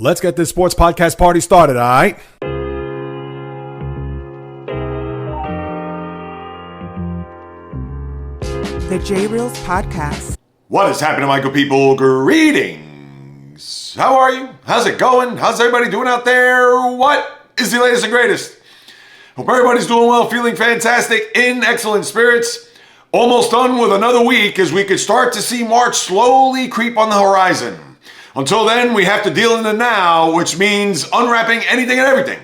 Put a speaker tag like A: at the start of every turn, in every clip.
A: Let's get this sports podcast party started, all right?
B: The JAYREELZ podcast.
C: What is happening, my good people? Greetings. How are you? How's it going? How's everybody doing out there? What is the latest and greatest? Hope everybody's doing well, feeling fantastic, in excellent spirits. Almost done with another week as we could start to see March slowly creep on the horizon. Until then, we have to deal in the now, which means unwrapping anything and everything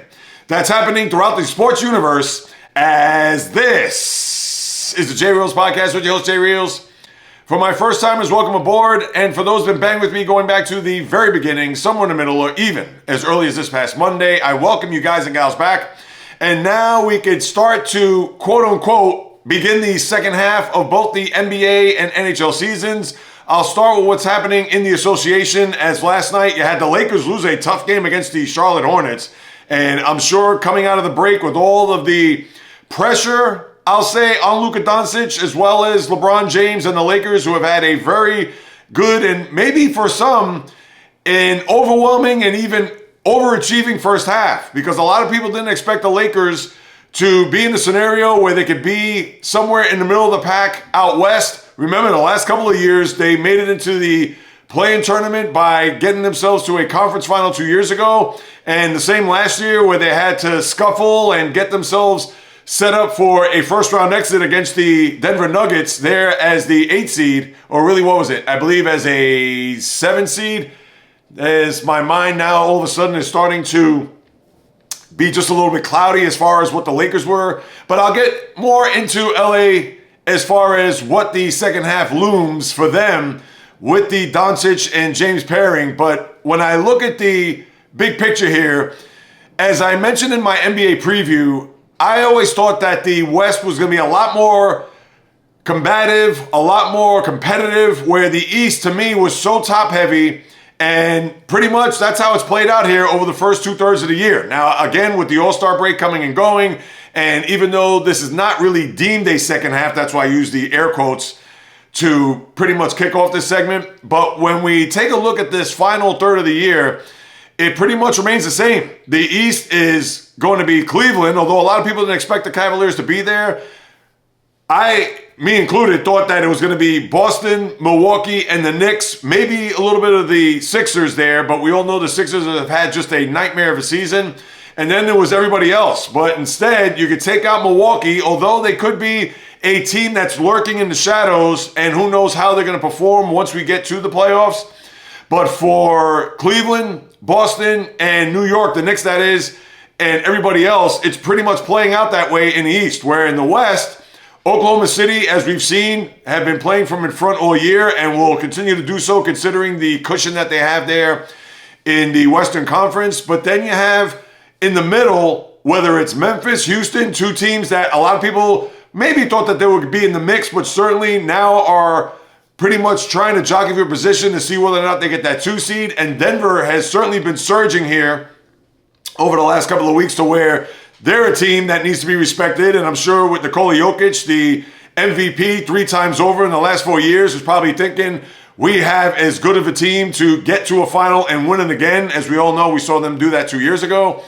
C: that's happening throughout the sports universe, as this is the JAYREELZ podcast with your host, JAYREELZ. For my first timers, welcome aboard. And for those that have been banged with me going back to the very beginning, somewhere in the middle, or even as early as this past Monday, I welcome you guys and gals back. And now we could start to, quote unquote, begin the second half of both the NBA and NHL seasons. I'll start with what's happening in the association, as last night you had the Lakers lose a tough game against the Charlotte Hornets. And I'm sure coming out of the break with all of the pressure, I'll say, on Luka Doncic, as well as LeBron James and the Lakers, who have had a very good and maybe for some an overwhelming and even overachieving first half, because a lot of people didn't expect the Lakers to be in a scenario where they could be somewhere in the middle of the pack out west. Remember, the last couple of years, they made it into the play-in tournament by getting themselves to a conference final 2 years ago, and the same last year where they had to scuffle and get themselves set up for a first-round exit against the Denver Nuggets there as the 8th seed, or really, what was it? I believe as a 7th seed. As my mind now all of a sudden is starting to be just a little bit cloudy as far as what the Lakers were. But I'll get more into LA as far as what the second half looms for them with the Doncic and James pairing. But when I look at the big picture here, as I mentioned in my NBA preview, I always thought that the West was going to be a lot more combative, a lot more competitive, where the East to me was so top heavy. And pretty much that's how it's played out here over the first 2/3 of the year. Now, again, with the All-Star break coming and going, and even though this is not really deemed a second half, that's why I use the air quotes to pretty much kick off this segment. But when we take a look at this final third of the year, it pretty much remains the same. The East is going to be Cleveland, although a lot of people didn't expect the Cavaliers to be there. Me included, thought that it was going to be Boston, Milwaukee, and the Knicks. Maybe a little bit of the Sixers there, but we all know the Sixers have had just a nightmare of a season. And then there was everybody else. But instead, you could take out Milwaukee, although they could be a team that's lurking in the shadows, and who knows how they're going to perform once we get to the playoffs. But for Cleveland, Boston, and New York, the Knicks that is, and everybody else, it's pretty much playing out that way in the East, where in the West, Oklahoma City, as we've seen, have been playing from in front all year and will continue to do so considering the cushion that they have there in the Western Conference. But then you have in the middle, whether it's Memphis, Houston, two teams that a lot of people maybe thought that they would be in the mix, but certainly now are pretty much trying to jockey for position to see whether or not they get that 2 seed. And Denver has certainly been surging here over the last couple of weeks to where they're a team that needs to be respected, and I'm sure with Nikola Jokic, the MVP 3 times over in the last 4 years, is probably thinking we have as good of a team to get to a final and win it again. As we all know, we saw them do that 2 years ago.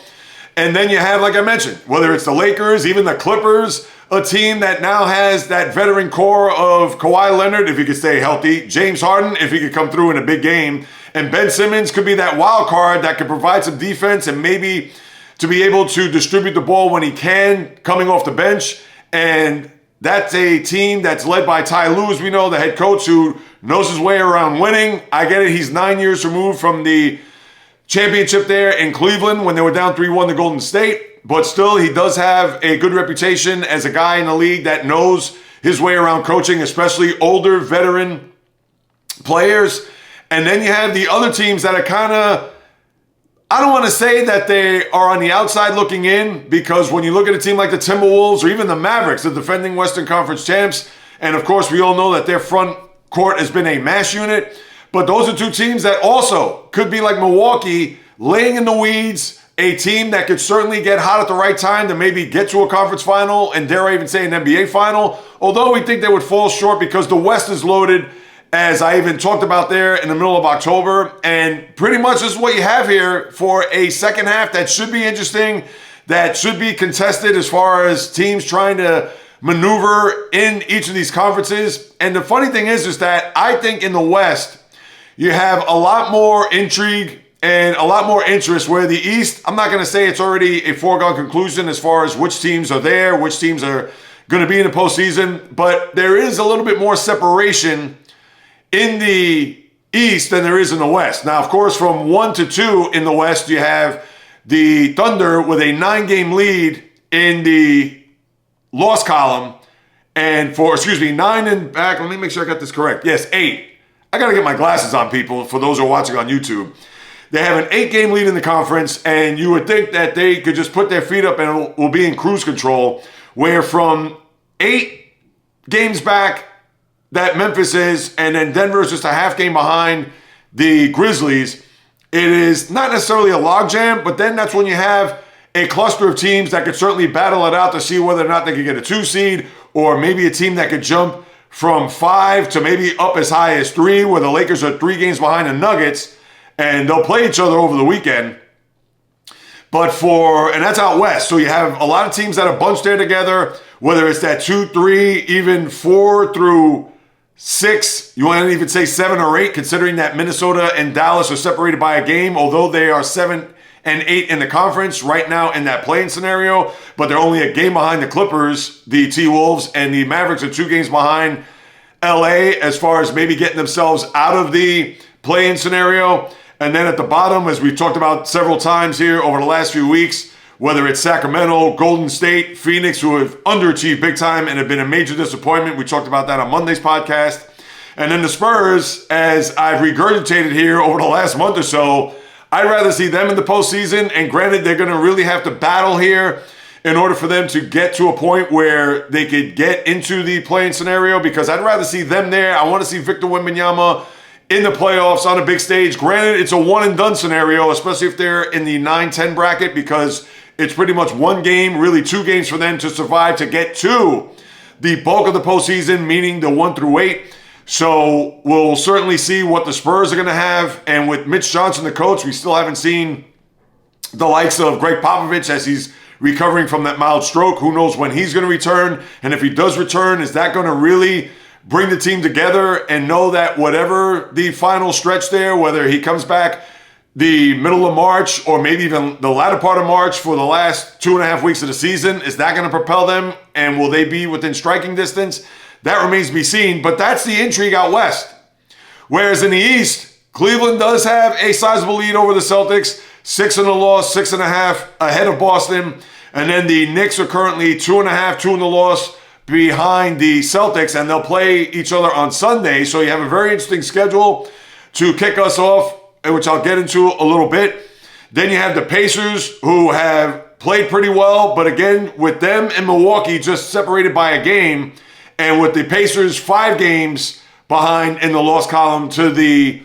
C: And then you have, like I mentioned, whether it's the Lakers, even the Clippers, a team that now has that veteran core of Kawhi Leonard, if he could stay healthy, James Harden, if he could come through in a big game, and Ben Simmons could be that wild card that could provide some defense and maybe to be able to distribute the ball when he can, coming off the bench. And that's a team that's led by Ty Lue, as we know, the head coach, who knows his way around winning. I get it, he's 9 years removed from the championship there in Cleveland when they were down 3-1 to Golden State. But still, he does have a good reputation as a guy in the league that knows his way around coaching, especially older veteran players. And then you have the other teams that are kind of, I don't want to say that they are on the outside looking in, because when you look at a team like the Timberwolves or even the Mavericks, the defending Western Conference champs, and of course we all know that their front court has been a mash unit, but those are two teams that also could be like Milwaukee, laying in the weeds, a team that could certainly get hot at the right time to maybe get to a conference final, and dare I even say an NBA final, although we think they would fall short because the West is loaded as I even talked about there in the middle of October. And pretty much this is what you have here for a second half that should be interesting, that should be contested as far as teams trying to maneuver in each of these conferences. And the funny thing is that I think in the West, you have a lot more intrigue and a lot more interest, where the East, I'm not going to say it's already a foregone conclusion as far as which teams are there, which teams are going to be in the postseason, but there is a little bit more separation in the East than there is in the West. Now, of course, from 1 to 2 in the West, you have the Thunder with a 9-game lead in the loss column, and 9 and back, let me make sure I got this correct. Yes, 8. I got to get my glasses on, people, for those who are watching on YouTube. They have an 8-game lead in the conference, and you would think that they could just put their feet up and will be in cruise control, where from 8 games back that Memphis is, and then Denver is just a half game behind the Grizzlies, it is not necessarily a logjam, but then that's when you have a cluster of teams that could certainly battle it out to see whether or not they could get a 2 seed, or maybe a team that could jump from 5 to maybe up as high as 3, where the Lakers are 3 games behind the Nuggets, and they'll play each other over the weekend. And that's out West. So you have a lot of teams that are bunched there together, whether it's that 2, 3, even 4 through 6. You want to even say 7 or 8, considering that Minnesota and Dallas are separated by a game, although they are 7 and 8 in the conference right now in that play-in scenario, but they're only a game behind the Clippers, the T-Wolves, and the Mavericks are 2 games behind LA as far as maybe getting themselves out of the play-in scenario. And then at the bottom, as we've talked about several times here over the last few weeks, whether it's Sacramento, Golden State, Phoenix, who have underachieved big time and have been a major disappointment. We talked about that on Monday's podcast. And then the Spurs, as I've regurgitated here over the last month or so, I'd rather see them in the postseason. And granted, they're going to really have to battle here in order for them to get to a point where they could get into the play-in scenario, because I'd rather see them there. I want to see Victor Wembanyama in the playoffs on a big stage. Granted, it's a one-and-done scenario, especially if they're in the 9-10 bracket, because it's pretty much 1 game, really 2 games for them to survive to get to the bulk of the postseason, meaning the 1 through 8. So we'll certainly see what the Spurs are going to have. And with Mitch Johnson, the coach, we still haven't seen the likes of Greg Popovich as he's recovering from that mild stroke. Who knows when he's going to return? And if he does return, is that going to really bring the team together and know that whatever the final stretch there, whether he comes back the middle of March or maybe even the latter part of March for the last 2.5 weeks of the season, is that going to propel them? And will they be within striking distance? That remains to be seen, but that's the intrigue out West. Whereas in the East, Cleveland does have a sizable lead over the Celtics, 6 in the loss, 6.5 ahead of Boston. And then the Knicks are currently 2.5, 2 in the loss behind the Celtics, and they'll play each other on Sunday. So you have a very interesting schedule to kick us off, which I'll get into a little bit. Then you have the Pacers, who have played pretty well, but again, with them and Milwaukee just separated by a game, and with the Pacers 5 games behind in the loss column to the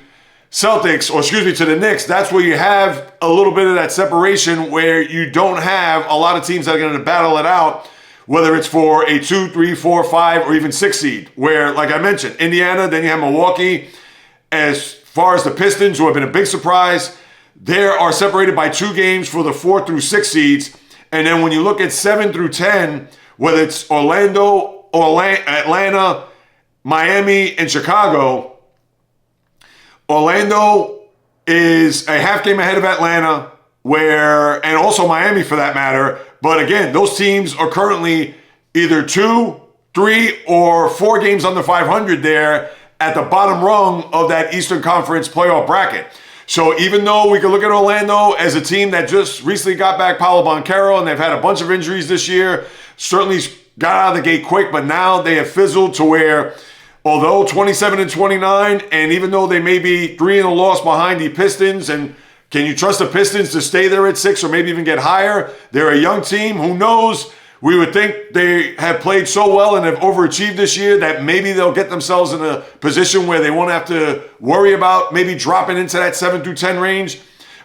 C: Celtics, to the Knicks, that's where you have a little bit of that separation where you don't have a lot of teams that are going to battle it out, whether it's for a 2, 3, 4, 5, or even 6 seed, where, like I mentioned, Indiana, then you have Milwaukee. As far as the Pistons, who have been a big surprise, they are separated by 2 games for the 4 through 6 seeds. And then when you look at 7 through 10, whether it's Orlando, Atlanta, Miami, and Chicago, Orlando is a half game ahead of Atlanta, and also Miami for that matter. But again, those teams are currently either 2, 3, or 4 games under 500 there at the bottom rung of that Eastern Conference playoff bracket. So even though we can look at Orlando as a team that just recently got back Paolo Banchero, and they've had a bunch of injuries this year, certainly got out of the gate quick, but now they have fizzled to where, although 27 and 29, and even though they may be 3 in a loss behind the Pistons, and can you trust the Pistons to stay there at 6 or maybe even get higher? They're a young team. Who knows? We would think they have played so well and have overachieved this year that maybe they'll get themselves in a position where they won't have to worry about maybe dropping into that 7 through 10 range.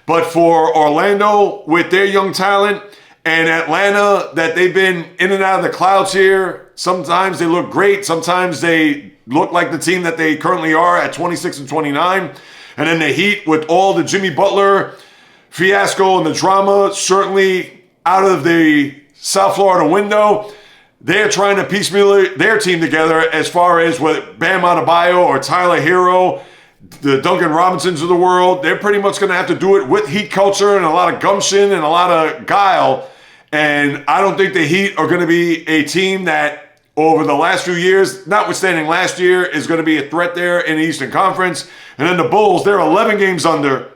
C: But for Orlando, with their young talent, and Atlanta, that they've been in and out of the clouds here Sometimes they look great. Sometimes they look like the team that they currently are at 26 and 29. And then the Heat, with all the Jimmy Butler fiasco and the drama certainly out of the South Florida window, they're trying to piecemeal their team together as far as with Bam Adebayo or Tyler Hero, the Duncan Robinsons of the world. They're pretty much going to have to do it with Heat culture and a lot of gumption and a lot of guile. And I don't think the Heat are going to be a team that over the last few years, notwithstanding last year, is going to be a threat there in the Eastern Conference. And then the Bulls, they're 11 games under.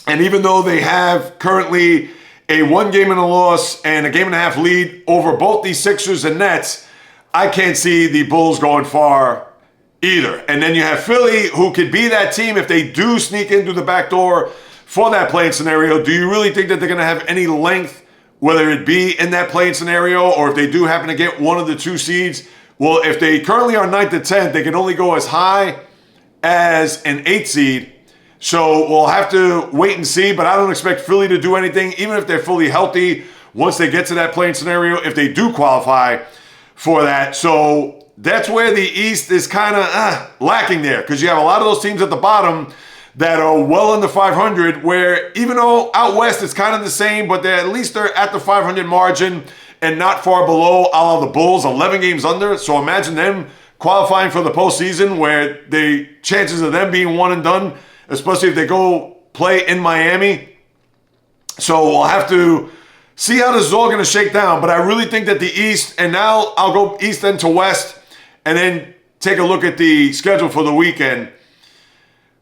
C: And even though they have currently a 1 game and a loss and a 1.5 game lead over both the Sixers and Nets, I can't see the Bulls going far either. And then you have Philly, who could be that team if they do sneak in through the back door for that playing scenario. Do you really think that they're going to have any length, whether it be in that playing scenario or if they do happen to get one of the 2 seeds? Well, if they currently are 9th to 10th, they can only go as high as an 8th seed. So we'll have to wait and see, but I don't expect Philly to do anything, even if they're fully healthy, once they get to that playing scenario, if they do qualify for that. So that's where the East is kind of lacking there, because you have a lot of those teams at the bottom that are well under 500, where even though out West it's kind of the same, but at least they're at the 500 margin and not far below, a la the Bulls, 11 games under. So imagine them qualifying for the postseason, where the chances of them being one and done, especially if they go play in Miami. So we'll have to see how this is all going to shake down. But I really think that the East, and now I'll go East then to West, and then take a look at the schedule for the weekend.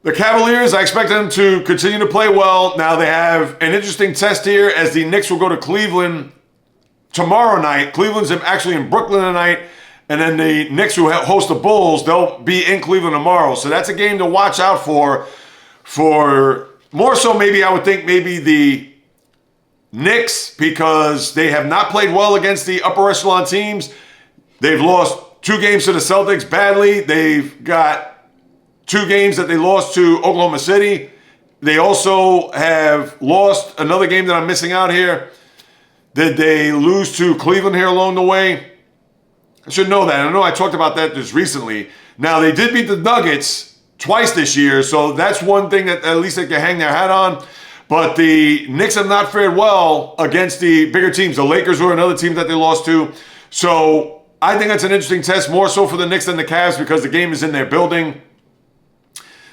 C: The Cavaliers, I expect them to continue to play well. Now they have an interesting test here, as the Knicks will go to Cleveland tomorrow night. Cleveland's actually in Brooklyn tonight. And then the Knicks, who host the Bulls, they'll be in Cleveland tomorrow. So that's a game to watch out for more so maybe I would think maybe the Knicks, because they have not played well against the upper echelon teams. They've lost 2 games to the Celtics badly. They've got 2 games that they lost to Oklahoma City. They also have lost another game that I'm missing out here. Did they lose to Cleveland here along the way? I should know that. I know I talked about that just recently. Now, they did beat the Nuggets twice this year, so that's one thing that at least they can hang their hat on. But the Knicks have not fared well against the bigger teams. The Lakers were another team that they lost to. So I think that's an interesting test, more so for the Knicks than the Cavs, because the game is in their building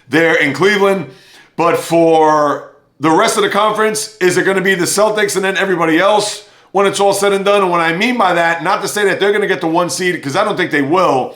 C: there in Cleveland. But for the rest of the conference, is it going to be the Celtics and then everybody else when it's all said and done? And what I mean by that, not to say that they're going to get the 1 seed, because I don't think they will.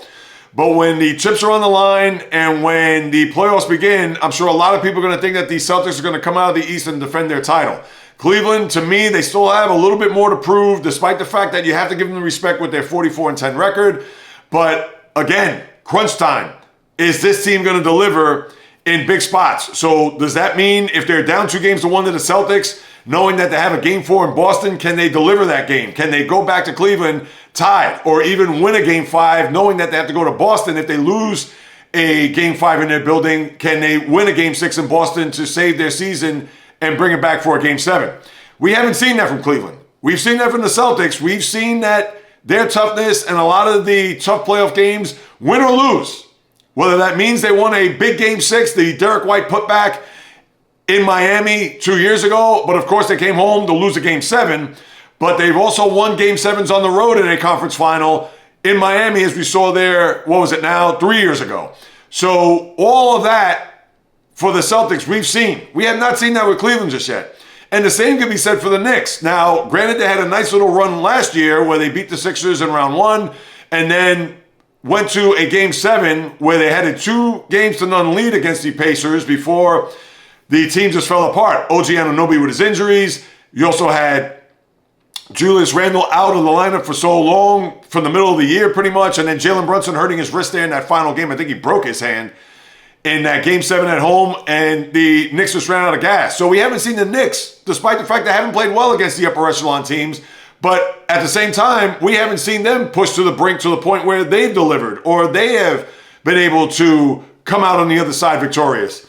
C: But when the chips are on the line and when the playoffs begin, I'm sure a lot of people are going to think that the Celtics are going to come out of the East and defend their title. Cleveland, to me, they still have a little bit more to prove, despite the fact that you have to give them the respect with their 44-10 record. But again, crunch time. Is this team going to deliver in big spots? So does that mean if they're down 2 games to 1 to the Celtics, knowing that they have a game 4 in Boston, can they deliver that game? Can they go back to Cleveland tied, or even win a game 5, knowing that they have to go to Boston? If they lose a game 5 in their building, can they win a game 6 in Boston to save their season and bring it back for a game 7? We haven't seen that from Cleveland. We've seen that from the Celtics. We've seen that their toughness and a lot of the tough playoff games, win or lose, whether that means they won a big game 6, the Derek White putback in Miami 2 years ago, but of course they came home to lose a game 7. But they've also won game 7s on the road in a conference final in Miami, as we saw there, 3 years ago. So all of that for the Celtics we've seen. We have not seen that with Cleveland just yet. And the same can be said for the Knicks. Now, granted, they had a nice little run last year where they beat the Sixers in round 1 and then went to a game 7 where they had a 2-0 lead against the Pacers before the team just fell apart. OG Anunoby with his injuries. You also had Julius Randle out of the lineup for so long, from the middle of the year pretty much, and then Jalen Brunson hurting his wrist there in that final game. I think he broke his hand in that game 7 at home, and the Knicks just ran out of gas. So we haven't seen the Knicks, despite the fact they haven't played well against the upper echelon teams, but at the same time, we haven't seen them push to the brink to the point where they've delivered, or they have been able to come out on the other side victorious.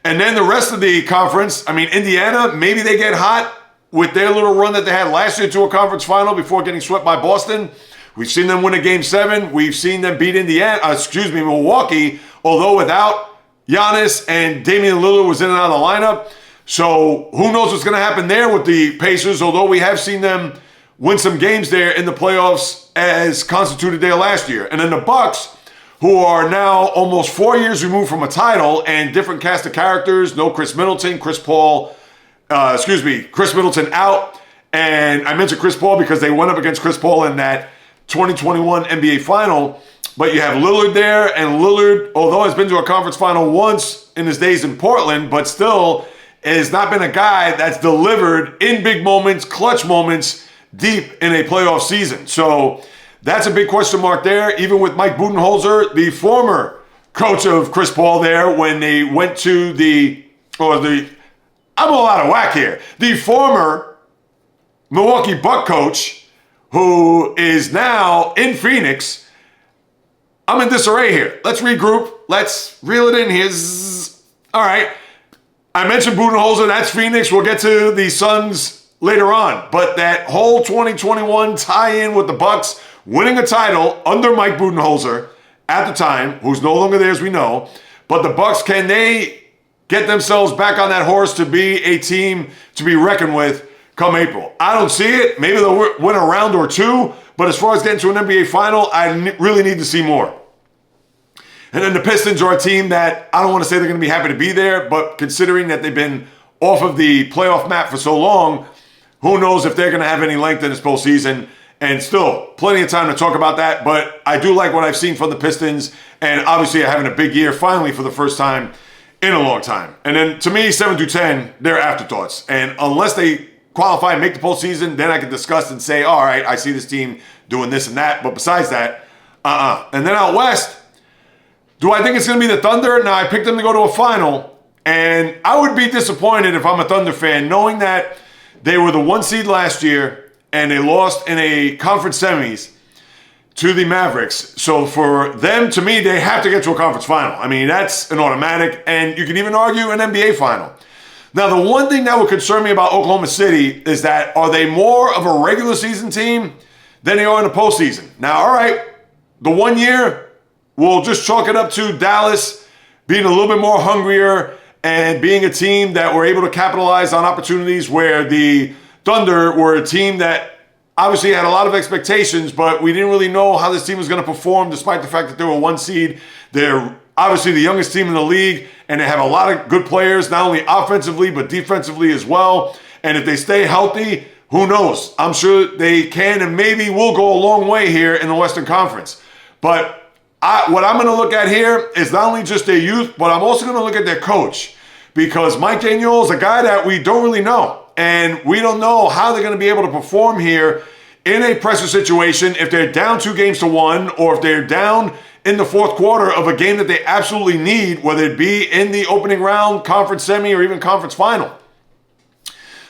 C: And then the rest of the conference, I mean, Indiana, maybe they get hot with their little run that they had last year to a conference final before getting swept by Boston. We've seen them win a Game 7. We've seen them beat Milwaukee, although without Giannis and Damian Lillard was in and out of the lineup. So who knows what's going to happen there with the Pacers, although we have seen them win some games there in the playoffs as constituted there last year. And then the Bucks, who are now almost 4 years removed from a title and different cast of characters. No Chris Middleton, Chris Middleton out. And I mentioned Chris Paul because they went up against Chris Paul in that 2021 NBA final. But you have Lillard there, and Lillard, although has been to a conference final once in his days in Portland, but still has not been a guy that's delivered in big moments, clutch moments, deep in a playoff season. So that's a big question mark there, even with Mike Budenholzer, the former coach of Chris Paul there, when they went to I'm all out of whack here. The former Milwaukee Buck coach, who is now in Phoenix. I'm in disarray here. Let's regroup. Let's reel it in here. All right. I mentioned Budenholzer. That's Phoenix. We'll get to the Suns later on. But that whole 2021 tie-in with the Bucks winning a title under Mike Budenholzer at the time, who's no longer there as we know. But the Bucks, can they get themselves back on that horse to be a team to be reckoned with come April? I don't see it. Maybe they'll win a round or two. But as far as getting to an NBA final, I really need to see more. And then the Pistons are a team that I don't want to say they're going to be happy to be there, but considering that they've been off of the playoff map for so long, who knows if they're going to have any length in this postseason. And still, plenty of time to talk about that. But I do like what I've seen from the Pistons. And obviously, having a big year finally for the first time in a long time. And then to me, 7 through 10, they're afterthoughts. And unless they qualify and make the postseason, then I can discuss and say, all right, I see this team doing this and that. But besides that, And then out west, do I think it's going to be the Thunder? Now, I picked them to go to a final, and I would be disappointed if I'm a Thunder fan, knowing that they were the 1 seed last year, and they lost in a conference semis to the Mavericks. So for them, to me, they have to get to a conference final. I mean, that's an automatic, and you can even argue an NBA final. Now, the one thing that would concern me about Oklahoma City is that are they more of a regular season team than they are in the postseason? Now, all right, the 1 year, we'll just chalk it up to Dallas being a little bit more hungrier and being a team that were able to capitalize on opportunities where the Thunder were a team that obviously had a lot of expectations, but we didn't really know how this team was going to perform despite the fact that they were 1 seed. They're obviously the youngest team in the league, and they have a lot of good players, not only offensively, but defensively as well. And if they stay healthy, who knows? I'm sure they can and maybe will go a long way here in the Western Conference. But what I'm going to look at here is not only just their youth, but I'm also going to look at their coach, because Mike Daniel is a guy that we don't really know. And we don't know how they're going to be able to perform here in a pressure situation if they're down 2-1, or if they're down in the fourth quarter of a game that they absolutely need, whether it be in the opening round, conference semi, or even conference final.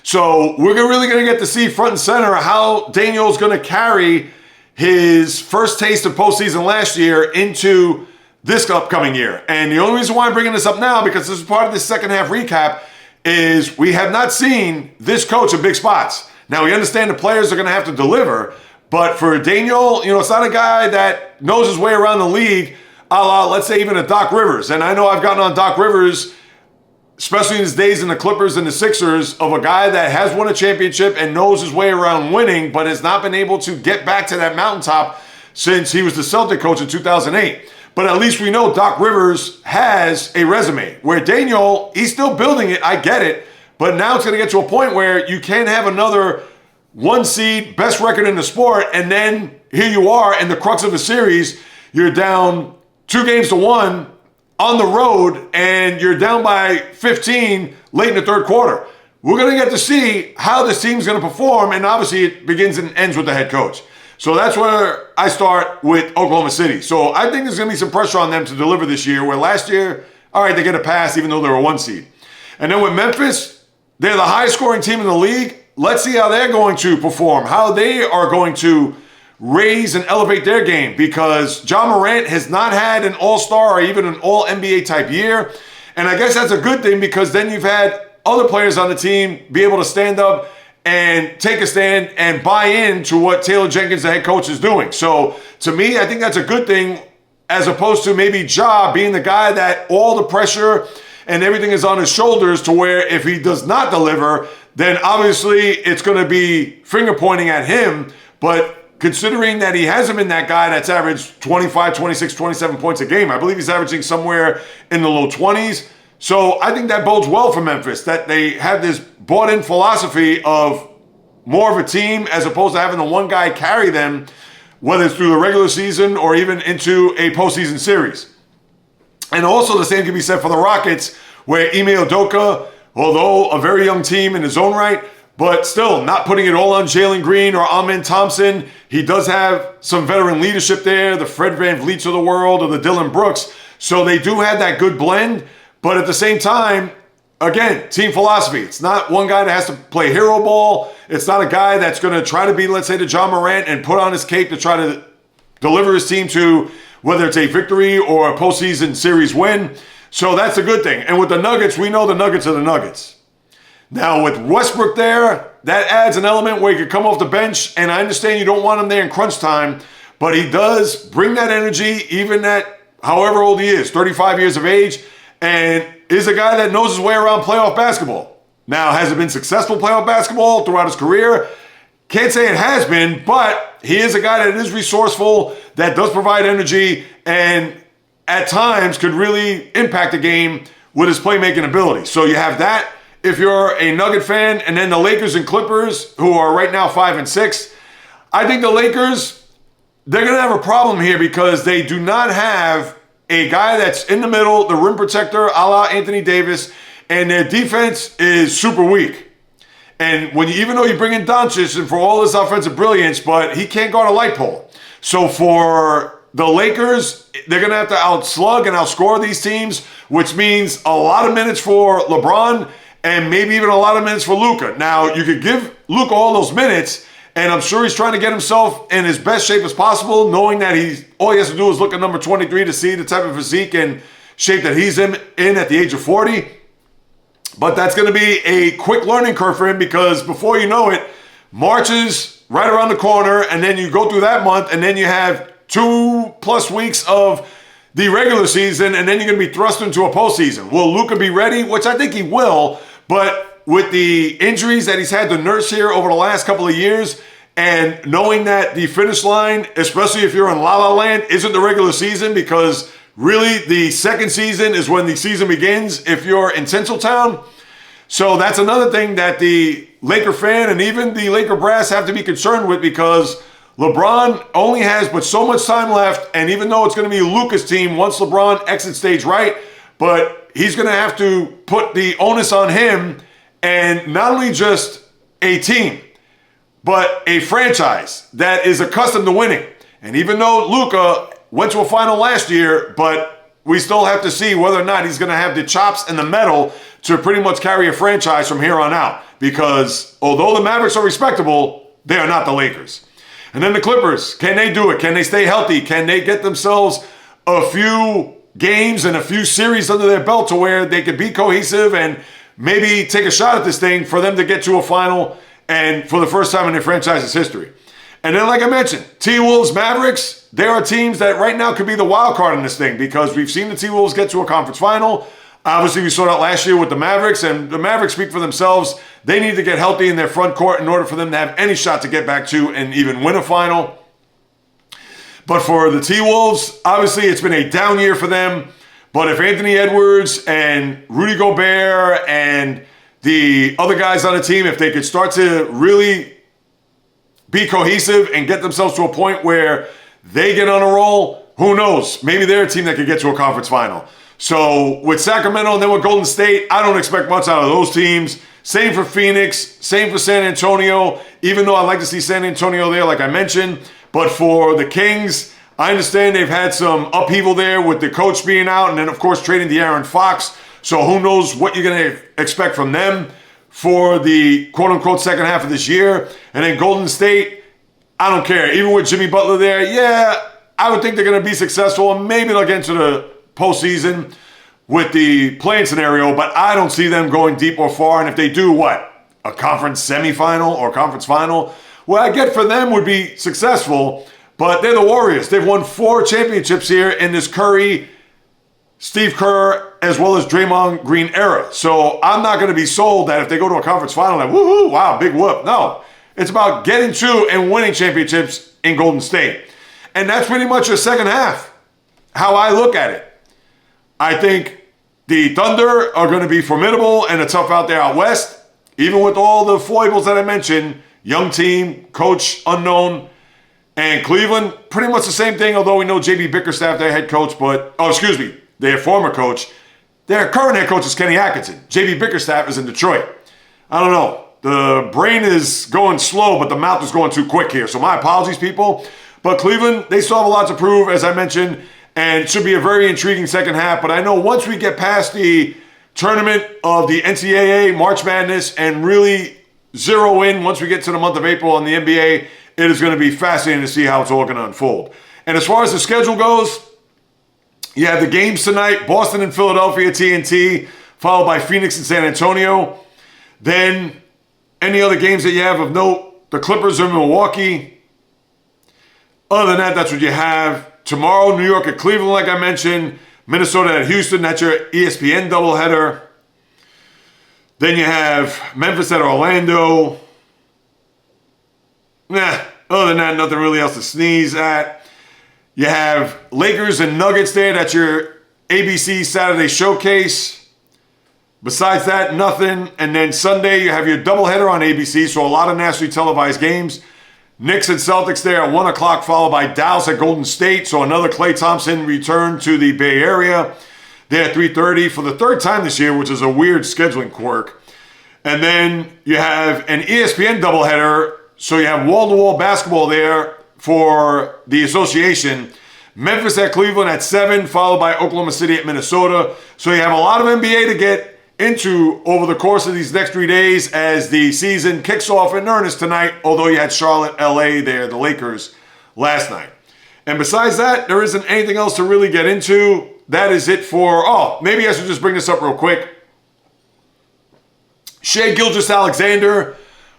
C: So we're really going to get to see front and center how Daniel's going to carry his first taste of postseason last year into this upcoming year. And the only reason why I'm bringing this up now, because this is part of the second half recap, is we have not seen this coach in big spots. Now, we understand the players are going to have to deliver, but for Daniel, it's not a guy that knows his way around the league, a la, let's say, even a Doc Rivers. And I know I've gotten on Doc Rivers, especially in his days in the Clippers and the Sixers, of a guy that has won a championship and knows his way around winning, but has not been able to get back to that mountaintop since he was the Celtic coach in 2008. But at least we know Doc Rivers has a resume, where Daniel, he's still building it, I get it, but now it's going to get to a point where you can't have another 1 seed, best record in the sport, and then here you are in the crux of the series, you're down 2-1 on the road, and you're down by 15 late in the third quarter. We're going to get to see how this team's going to perform, and obviously it begins and ends with the head coach. So that's where I start with Oklahoma City. So I think there's going to be some pressure on them to deliver this year, where last year, all right, they get a pass even though they're a 1 seed. And then with Memphis, they're the highest scoring team in the league. Let's see how they're going to perform, how they are going to raise and elevate their game, because John Morant has not had an all-star or even an all-NBA type year. And I guess that's a good thing, because then you've had other players on the team be able to stand up and take a stand and buy into what Taylor Jenkins, the head coach, is doing. So to me, I think that's a good thing, as opposed to maybe Ja being the guy that all the pressure and everything is on his shoulders, to where if he does not deliver, then obviously it's going to be finger pointing at him. But considering that he hasn't been that guy that's averaged 25, 26, 27 points a game, I believe he's averaging somewhere in the low 20s. So I think that bodes well for Memphis, that they have this bought-in philosophy of more of a team as opposed to having the one guy carry them, whether it's through the regular season or even into a postseason series. And also the same can be said for the Rockets, where Ime Udoka, although a very young team in his own right, but still not putting it all on Jalen Green or Amen Thompson. He does have some veteran leadership there, the Fred VanVleets of the world or the Dylan Brooks. So they do have that good blend. But at the same time, again, team philosophy. It's not one guy that has to play hero ball. It's not a guy that's going to try to be, let's say, the John Morant and put on his cape to try to deliver his team to whether it's a victory or a postseason series win. So that's a good thing. And with the Nuggets, we know the Nuggets are the Nuggets. Now, with Westbrook there, that adds an element where he could come off the bench. And I understand you don't want him there in crunch time, but he does bring that energy, even at however old he is, 35 years of age, and is a guy that knows his way around playoff basketball. Now, has it been successful playoff basketball throughout his career? Can't say it has been, but he is a guy that is resourceful, that does provide energy, and at times could really impact the game with his playmaking ability. So you have that if you're a Nugget fan, and then the Lakers and Clippers, who are right now 5 and 6. I think the Lakers, they're going to have a problem here because they do not have a guy that's in the middle, the rim protector, a la Anthony Davis, and their defense is super weak. And when even though you bring in Doncic and for all his offensive brilliance, but he can't guard a light pole. So for the Lakers, they're going to have to outslug and outscore these teams, which means a lot of minutes for LeBron and maybe even a lot of minutes for Luka. Now, you could give Luka all those minutes, and I'm sure he's trying to get himself in his best shape as possible, knowing that all he has to do is look at number 23 to see the type of physique and shape that he's in at the age of 40. But that's going to be a quick learning curve for him, because before you know it, March is right around the corner, and then you go through that month, and then you have 2+ weeks of the regular season, and then you're going to be thrust into a postseason. Will Luka be ready? Which I think he will, but with the injuries that he's had to nurse here over the last couple of years, and knowing that the finish line, especially if you're in La La Land, isn't the regular season, because really the second season is when the season begins if you're in Tinseltown. So that's another thing that the Laker fan and even the Laker brass have to be concerned with, because LeBron only has but so much time left, and even though it's going to be Luka's team once LeBron exits stage right, but he's going to have to put the onus on him. And not only just a team, but a franchise that is accustomed to winning. And even though Luka went to a final last year, but we still have to see whether or not he's going to have the chops and the mettle to pretty much carry a franchise from here on out. Because although the Mavericks are respectable, they are not the Lakers. And then the Clippers, can they do it? Can they stay healthy? Can they get themselves a few games and a few series under their belt to where they can be cohesive and maybe take a shot at this thing for them to get to a final, and for the first time in their franchise's history. And then, like I mentioned, T-Wolves, Mavericks, there are teams that right now could be the wild card in this thing, because we've seen the T-Wolves get to a conference final. Obviously, we saw that last year with the Mavericks, and the Mavericks speak for themselves. They need to get healthy in their front court in order for them to have any shot to get back to and even win a final. But for the T-Wolves, obviously, it's been a down year for them. But if Anthony Edwards and Rudy Gobert and the other guys on the team, if they could start to really be cohesive and get themselves to a point where they get on a roll, who knows? Maybe they're a team that could get to a conference final. So with Sacramento and then with Golden State, I don't expect much out of those teams. Same for Phoenix, same for San Antonio, even though I'd like to see San Antonio there, like I mentioned. But for the Kings, I understand they've had some upheaval there with the coach being out, and then, of course, trading De'Aaron Fox. So who knows what you're going to expect from them for the quote-unquote second half of this year. And then Golden State, I don't care. Even with Jimmy Butler there, yeah, I would think they're going to be successful, and maybe they'll get into the postseason with the playing scenario, but I don't see them going deep or far. And if they do, what? a conference semifinal or conference final. What I get for them would be successful, but they're the Warriors. They've won 4 championships here in this Curry, Steve Kerr, as well as Draymond Green era. So I'm not going to be sold that if they go to a conference final, like, woohoo, wow, big whoop. No, it's about getting to and winning championships in Golden State. And that's pretty much the second half, how I look at it. I think the Thunder are going to be formidable and a tough out there out west, even with all the foibles that I mentioned. Young team, coach unknown, and Cleveland, pretty much the same thing, although we know J.B. Bickerstaff, their head coach, their former coach. Their current head coach is Kenny Atkinson. J.B. Bickerstaff is in Detroit. I don't know. The brain is going slow, but the mouth is going too quick here. So my apologies, people. But Cleveland, they still have a lot to prove, as I mentioned, and it should be a very intriguing second half. But I know once we get past the tournament of the NCAA March Madness and really zero in once we get to the month of April on the NBA, it is going to be fascinating to see how it's all going to unfold. And as far as the schedule goes, you have the games tonight, Boston and Philadelphia, TNT, followed by Phoenix and San Antonio. Then any other games that you have of note, the Clippers are in Milwaukee. Other than that, that's what you have. Tomorrow, New York at Cleveland, like I mentioned. Minnesota at Houston, that's your ESPN doubleheader. Then you have Memphis at Orlando. Other than that, nothing really else to sneeze at. You have Lakers and Nuggets there. That's your ABC Saturday showcase. Besides that, nothing. And then Sunday, you have your doubleheader on ABC, so a lot of nationally televised games. Knicks and Celtics there at 1 o'clock, followed by Dallas at Golden State. So another Klay Thompson return to the Bay Area. There at 3:30 for the third time this year, which is a weird scheduling quirk. And then you have an ESPN doubleheader. So you have wall-to-wall basketball there for the association. Memphis at Cleveland at 7, followed by Oklahoma City at Minnesota. So you have a lot of NBA to get into over the course of these next 3 days as the season kicks off in earnest tonight, although you had Charlotte, LA there, the Lakers, last night. And besides that, there isn't anything else to really get into. That is it for, maybe I should just bring this up real quick. Shai Gilgeous-Alexander,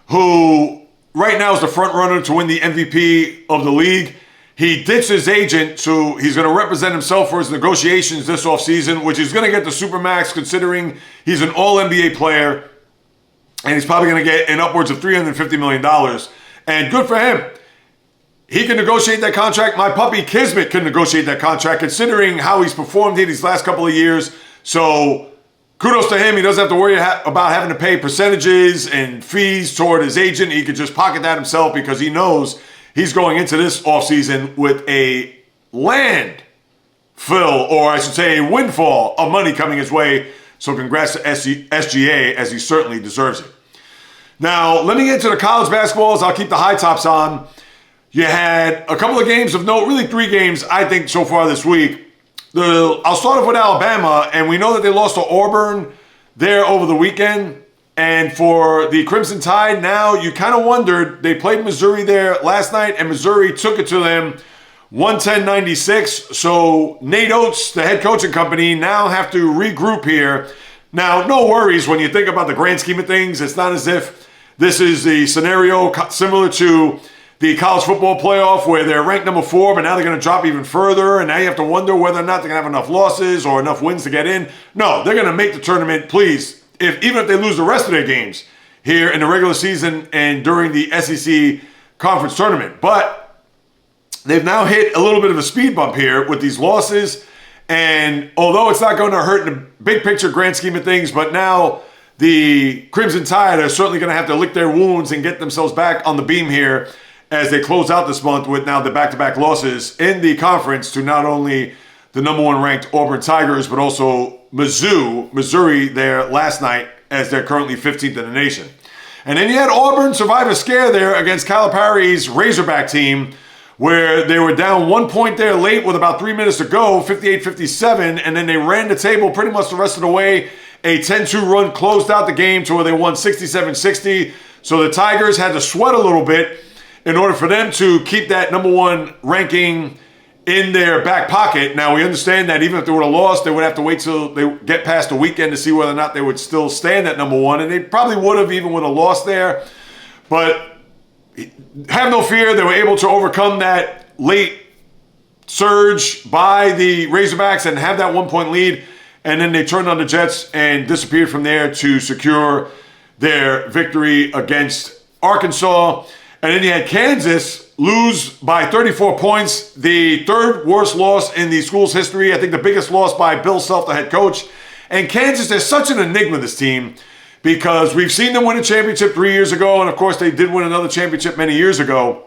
C: who right now is the front runner to win the MVP of the league. He ditched his agent, so he's going to represent himself for his negotiations this offseason, which he's going to get the Supermax considering he's an all-NBA player, and he's probably going to get in upwards of $350 million. And good for him. He can negotiate that contract. My puppy Kismet can negotiate that contract considering how he's performed here these last couple of years. So kudos to him. He doesn't have to worry about having to pay percentages and fees toward his agent. He could just pocket that himself because he knows he's going into this offseason with a landfill, or I should say a windfall of money coming his way. So congrats to SGA, as he certainly deserves it. Now, let me get to the college basketballs. I'll keep the high tops on. You had a couple of games of note, really 3 games, I think, so far this week. I'll start off with Alabama, and we know that they lost to Auburn there over the weekend. And for the Crimson Tide, now you kind of wondered, they played Missouri there last night, and Missouri took it to them 110-96. So Nate Oates, the head coaching company, now have to regroup here. Now, no worries when you think about the grand scheme of things. It's not as if this is the scenario similar to the college football playoff where they're ranked number 4, but now they're going to drop even further, and now you have to wonder whether or not they're going to have enough losses or enough wins to get in. No, they're going to make the tournament, please. Even if they lose the rest of their games here in the regular season and during the SEC conference tournament. But they've now hit a little bit of a speed bump here with these losses. And although it's not going to hurt in the big picture grand scheme of things, but now the Crimson Tide are certainly going to have to lick their wounds and get themselves back on the beam here as they close out this month with now the back-to-back losses in the conference to not only the number 1 ranked Auburn Tigers, but also Missouri there last night as they're currently 15th in the nation. And then you had Auburn survive a scare there against Calipari's Razorback team where they were down 1 point there late with about 3 minutes to go, 58-57, and then they ran the table pretty much the rest of the way. A 10-2 run closed out the game to where they won 67-60. So the Tigers had to sweat a little bit in order for them to keep that number 1 ranking in their back pocket. Now, we understand that even if they would have lost, they would have to wait till they get past the weekend to see whether or not they would still stand at number one. And they probably would have even with a loss there. But have no fear, they were able to overcome that late surge by the Razorbacks and have that 1-point lead. And then they turned on the Jets and disappeared from there to secure their victory against Arkansas. And then you had Kansas lose by 34 points, the third worst loss in the school's history. I think the biggest loss by Bill Self, the head coach. And Kansas is such an enigma, this team, because we've seen them win a championship 3 years ago. And, of course, they did win another championship many years ago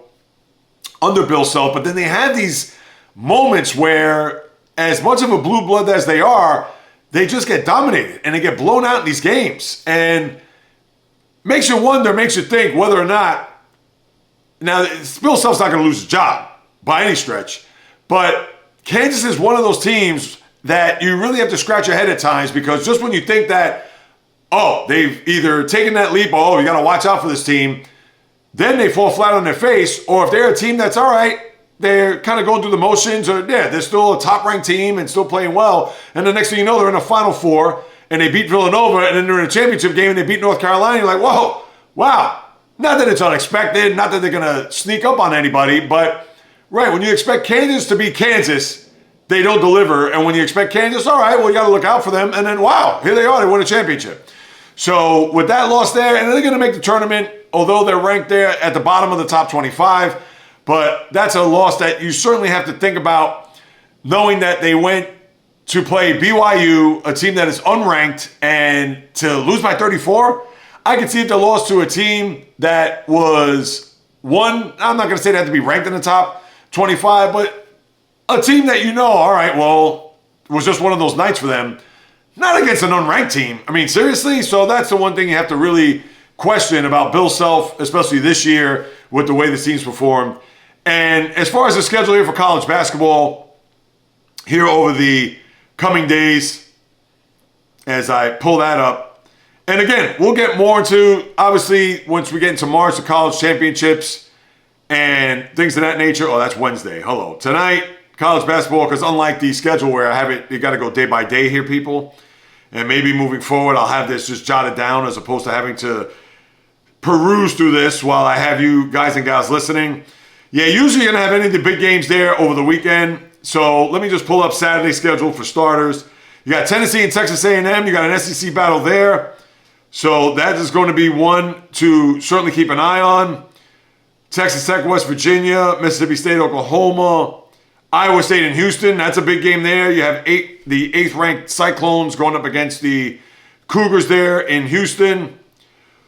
C: under Bill Self. But then they have these moments where, as much of a blue blood as they are, they just get dominated and they get blown out in these games. And makes you wonder, makes you think whether or not, now Bill Self's not going to lose his job by any stretch, but Kansas is one of those teams that you really have to scratch your head at times, because just when you think that, oh, they've either taken that leap, oh, you got to watch out for this team, then they fall flat on their face. Or if they're a team that's all right, they're kind of going through the motions, or yeah, they're still a top-ranked team and still playing well. And the next thing you know, they're in the Final Four and they beat Villanova, and then they're in a championship game and they beat North Carolina. You're like, whoa, wow. Not that it's unexpected, not that they're going to sneak up on anybody, but right, when you expect Kansas to be Kansas, they don't deliver. And when you expect Kansas, all right, well, you got to look out for them. And then, wow, here they are, they won a championship. So with that loss there, and they're going to make the tournament, although they're ranked there at the bottom of the top 25. But that's a loss that you certainly have to think about, knowing that they went to play BYU, a team that is unranked, and to lose by 34. I could see if they lost to a team that was one, I'm not going to say they had to be ranked in the top 25, but a team that all right, well, it was just one of those nights for them. Not against an unranked team. I mean, seriously? So that's the one thing you have to really question about Bill Self, especially this year with the way the team's performed. And as far as the schedule here for college basketball, here over the coming days, as I pull that up, and again, we'll get more into, obviously, once we get into March, the college championships and things of that nature. Oh, that's Wednesday. Hello. Tonight, college basketball, because unlike the schedule where I have it, you got to go day by day here, people. And maybe moving forward, I'll have this just jotted down as opposed to having to peruse through this while I have you guys and gals listening. Yeah, usually you're going to have any of the big games there over the weekend. So let me just pull up Saturday's schedule for starters. You got Tennessee and Texas A&M. You got an SEC battle there. So that is going to be one to certainly keep an eye on. Texas Tech, West Virginia, Mississippi State, Oklahoma, Iowa State and Houston. That's a big game there. You have the 8th-ranked Cyclones going up against the Cougars there in Houston.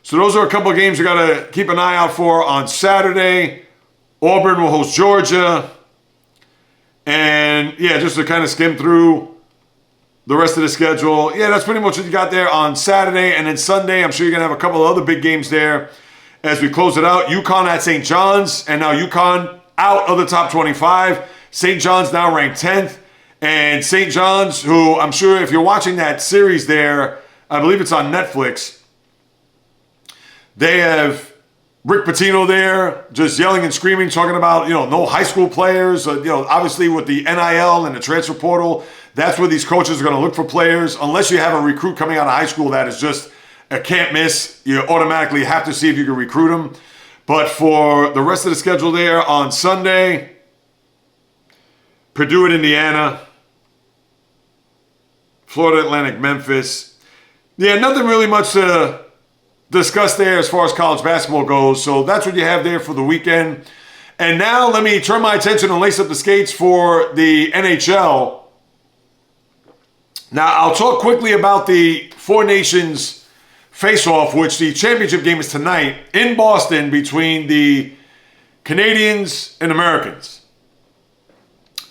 C: So those are a couple of games you got to keep an eye out for on Saturday. Auburn will host Georgia. And, yeah, just to kind of skim through the rest of the schedule. Yeah, that's pretty much what you got there on Saturday. And then Sunday, I'm sure you're going to have a couple of other big games there as we close it out. UConn at St. John's. And now UConn out of the top 25. St. John's now ranked 10th. And St. John's, who I'm sure if you're watching that series there, I believe it's on Netflix, they have Rick Pitino there just yelling and screaming, talking about, no high school players. Obviously with the NIL and the transfer portal, that's where these coaches are going to look for players. Unless you have a recruit coming out of high school that is just a can't miss, you automatically have to see if you can recruit them. But for the rest of the schedule there on Sunday, Purdue at Indiana, Florida Atlantic, Memphis. Yeah, nothing really much to discuss there as far as college basketball goes. So that's what you have there for the weekend. And now let me turn my attention and lace up the skates for the NHL. Now, I'll talk quickly about the Four Nations face-off, which the championship game is tonight in Boston between the Canadians and Americans.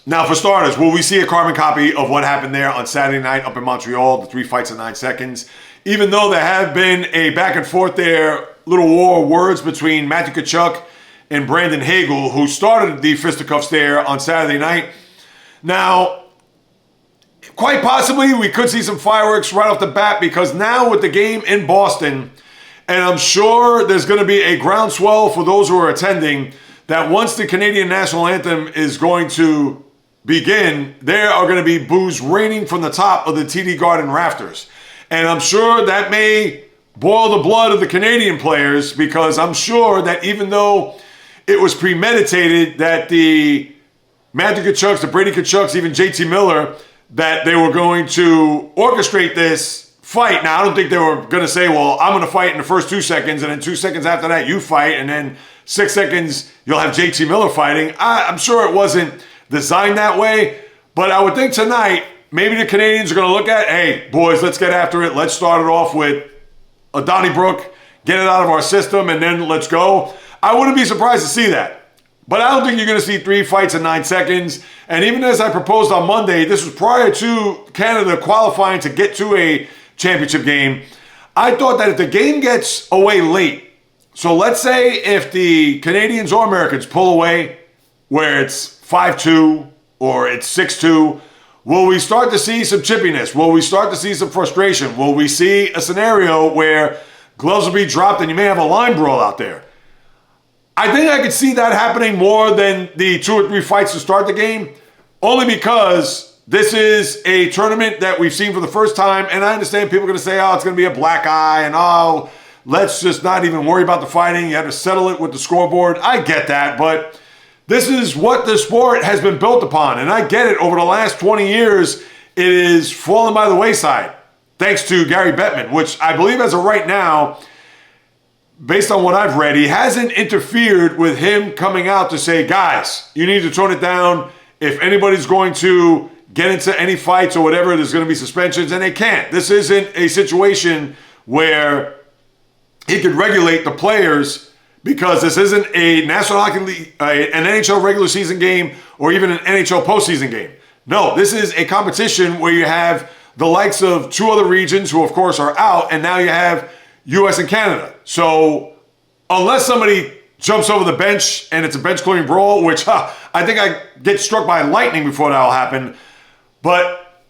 C: Now, for starters, will we see a carbon copy of what happened there on Saturday night up in Montreal, the 3 fights in 9 seconds? Even though there have been a back and forth there, little war of words between Matthew Tkachuk and Brandon Hagel, who started the fisticuffs there on Saturday night. Now, quite possibly we could see some fireworks right off the bat, because now with the game in Boston, and I'm sure there's going to be a groundswell for those who are attending, that once the Canadian national anthem is going to begin, there are going to be boos raining from the top of the TD Garden rafters. And I'm sure that may boil the blood of the Canadian players, because I'm sure that even though it was premeditated that the Matthew Tkachuk's, the Brady Tkachuk's, even JT Miller, that they were going to orchestrate this fight. Now, I don't think they were going to say, well, I'm going to fight in the first 2 seconds, and then 2 seconds after that, you fight, and then 6 seconds, you'll have JT Miller fighting. I'm sure it wasn't designed that way, but I would think tonight, maybe the Canadians are going to look at, hey, boys, let's get after it. Let's start it off with a Donnybrook, get it out of our system, and then let's go. I wouldn't be surprised to see that. But I don't think you're going to see 3 fights in 9 seconds. And even as I proposed on Monday, this was prior to Canada qualifying to get to a championship game. I thought that if the game gets away late, so let's say if the Canadians or Americans pull away where it's 5-2 or it's 6-2, will we start to see some chippiness? Will we start to see some frustration? Will we see a scenario where gloves will be dropped and you may have a line brawl out there? I think I could see that happening more than the 2 or 3 fights to start the game, only because this is a tournament that we've seen for the first time, and I understand people are going to say, oh, it's going to be a black eye, and oh, let's just not even worry about the fighting. You have to settle it with the scoreboard. I get that, but this is what the sport has been built upon, and I get it. Over the last 20 years, it is fallen by the wayside, thanks to Gary Bettman, which I believe as of right now, based on what I've read, he hasn't interfered with him coming out to say, guys, you need to tone it down. If anybody's going to get into any fights or whatever, there's going to be suspensions, and they can't. This isn't a situation where he could regulate the players, because this isn't a National Hockey League, an NHL regular season game, or even an NHL postseason game. No, this is a competition where you have the likes of 2 other regions who, of course, are out, and now you have U.S. and Canada. So unless somebody jumps over the bench and it's a bench clearing brawl, which I think I get struck by lightning before that will happen. But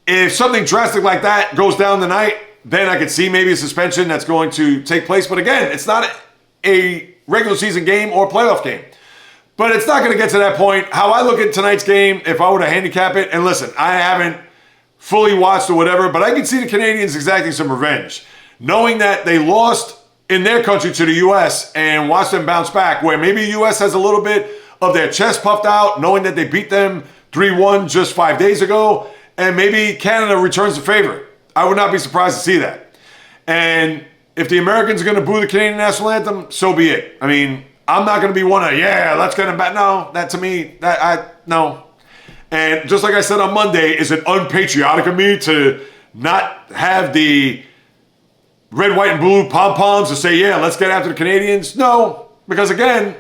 C: if something drastic like that goes down tonight, then I could see maybe a suspension that's going to take place. But again, it's not a regular season game or playoff game. But it's not going to get to that point. How I look at tonight's game, if I were to handicap it, and listen, I haven't fully watched or whatever, but I can see the Canadians exacting some revenge, knowing that they lost in their country to the U.S. and watch them bounce back, where maybe the U.S. has a little bit of their chest puffed out, knowing that they beat them 3-1 just 5 days ago, and maybe Canada returns the favor. I would not be surprised to see that. And if the Americans are going to boo the Canadian national anthem, so be it. I mean, I'm not going to be one of, yeah, let's get them back. No, that to me, no. And just like I said on Monday, is it unpatriotic of me to not have the red, white, and blue pom-poms to say, yeah, let's get after the Canadians? No, because again,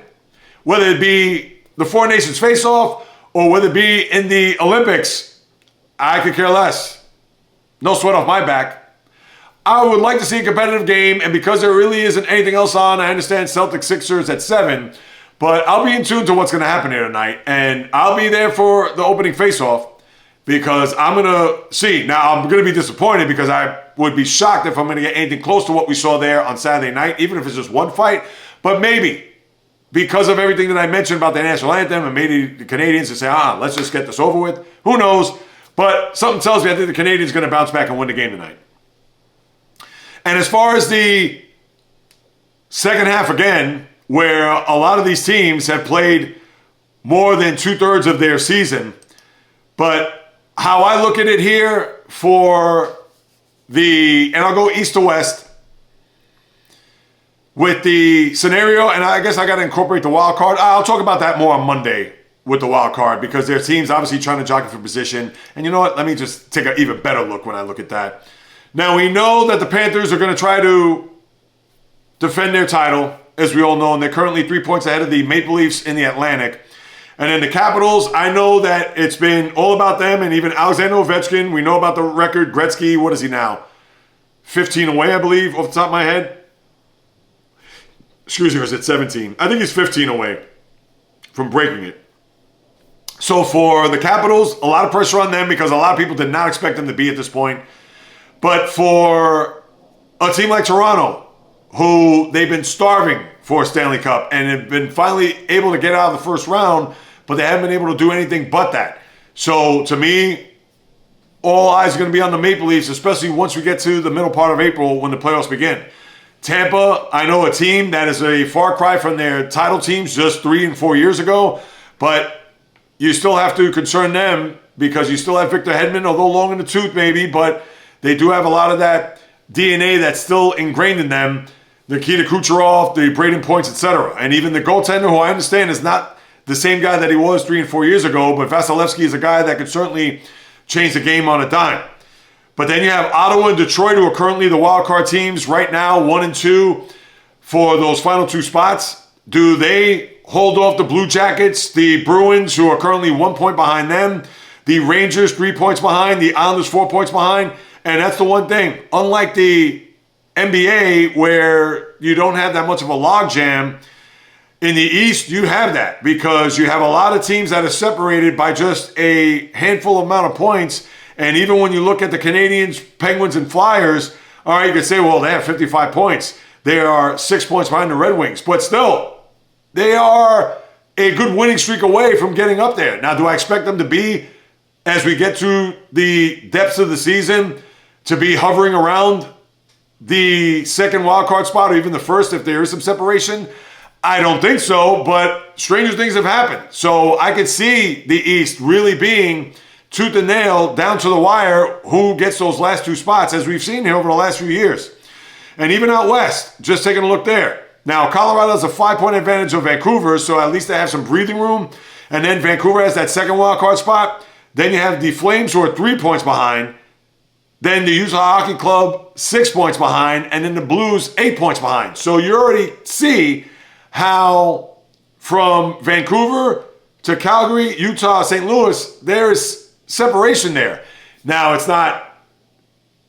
C: whether it be the Four Nations face-off or whether it be in the Olympics, I could care less. No sweat off my back. I would like to see a competitive game, and because there really isn't anything else on, I understand Celtics Sixers at 7, but I'll be in tune to what's going to happen here tonight, and I'll be there for the opening face-off, because I'm going to see. Now, I'm going to be disappointed, because I would be shocked if I'm going to get anything close to what we saw there on Saturday night, even if it's just one fight. But maybe, because of everything that I mentioned about the national anthem, and maybe the Canadians will say, let's just get this over with. Who knows? But something tells me I think the Canadians are going to bounce back and win the game tonight. And as far as the second half again, where a lot of these teams have played more than 2/3 of their season, but how I look at it here for and I'll go east to west with the scenario, and I guess I got to incorporate the wild card. I'll talk about that more on Monday with the wild card, because their team's obviously trying to jockey for position. And you know what? Let me just take an even better look when I look at that. Now, we know that the Panthers are going to try to defend their title, as we all know, and they're currently 3 points ahead of the Maple Leafs in the Atlantic. And then the Capitals, I know that it's been all about them, and even Alexander Ovechkin, we know about the record. Gretzky, what is he now? 15 away, I believe, off the top of my head. Excuse me, or is it 17? I think he's 15 away from breaking it. So for the Capitals, a lot of pressure on them, because a lot of people did not expect them to be at this point. But for a team like Toronto, who they've been starving for a Stanley Cup and have been finally able to get out of the first round, but they haven't been able to do anything but that. So to me, all eyes are going to be on the Maple Leafs, especially once we get to the middle part of April when the playoffs begin. Tampa, I know a team that is a far cry from their title teams just 3 and 4 years ago, but you still have to concern them because you still have Victor Hedman, although long in the tooth maybe, but they do have a lot of that DNA that's still ingrained in them. Nikita Kucherov, the Braden Points, etc. And even the goaltender, who I understand is not the same guy that he was 3 and 4 years ago, but Vasilevsky is a guy that could certainly change the game on a dime. But then you have Ottawa and Detroit, who are currently the wild card teams right now, 1 and 2 for those final 2 spots. Do they hold off the Blue Jackets, the Bruins, who are currently 1 point behind them, the Rangers 3 points behind, the Islanders 4 points behind? And that's the one thing. Unlike the NBA, where you don't have that much of a logjam, in the East, you have that because you have a lot of teams that are separated by just a handful amount of points. And even when you look at the Canadians, Penguins, and Flyers, all right, you can say, well, they have 55 points. They are 6 points behind the Red Wings. But still, they are a good winning streak away from getting up there. Now, do I expect them to be, as we get to the depths of the season, to be hovering around the second wildcard spot or even the first if there is some separation? I don't think so, but stranger things have happened. So I could see the East really being tooth and nail down to the wire who gets those last 2 spots, as we've seen here over the last few years. And even out west, just taking a look there. Now, Colorado has a 5-point advantage of Vancouver, so at least they have some breathing room. And then Vancouver has that second wildcard spot. Then you have the Flames, who are 3 points behind. Then the Utah Hockey Club, 6 points behind. And then the Blues, 8 points behind. So you already see how from Vancouver to Calgary, Utah, St. Louis, there's separation there. Now, it's not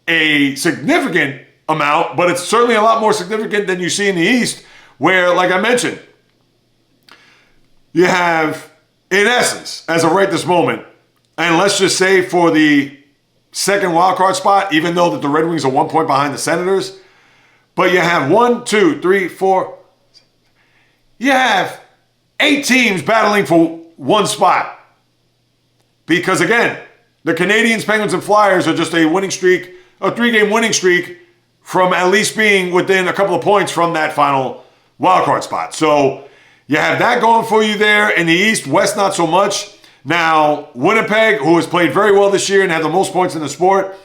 C: a significant amount, but it's certainly a lot more significant than you see in the East, where, like I mentioned, you have, in essence, as of right this moment, and let's just say for the second wildcard spot, even though that the Red Wings are 1 point behind the Senators, but you have 1, 2, 3, 4, you have 8 teams battling for 1 spot. Because again, the Canadians, Penguins, and Flyers are just a winning streak, a 3-game winning streak from at least being within a couple of points from that final wildcard spot. So you have that going for you there. In the East, West not so much. Now, Winnipeg, who has played very well this year and had the most points in the sport,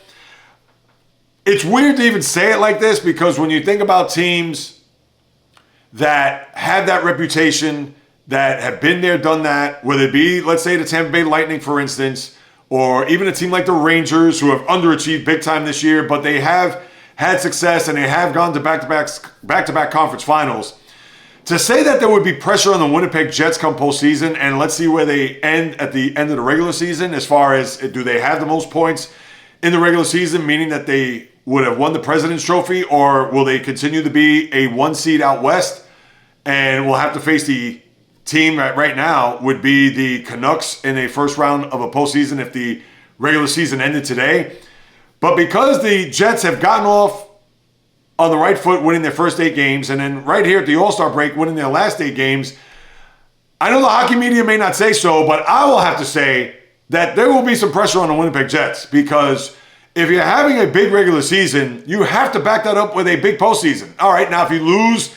C: it's weird to even say it like this because when you think about teams that have that reputation, that have been there, done that, whether it be, let's say, the Tampa Bay Lightning, for instance, or even a team like the Rangers, who have underachieved big time this year, but they have had success and they have gone to back-to-back conference finals. To say that there would be pressure on the Winnipeg Jets come postseason, and let's see where they end at the end of the regular season, as far as do they have the most points in the regular season, meaning that they would have won the President's Trophy, or will they continue to be a 1 seed out west and will have to face the team that right now would be the Canucks in a first round of a postseason if the regular season ended today. But because the Jets have gotten off on the right foot, winning their first 8 games, and then right here at the All-Star break, winning their last 8 games, I know the hockey media may not say so, but I will have to say that there will be some pressure on the Winnipeg Jets because if you're having a big regular season, you have to back that up with a big postseason. All right, now if you lose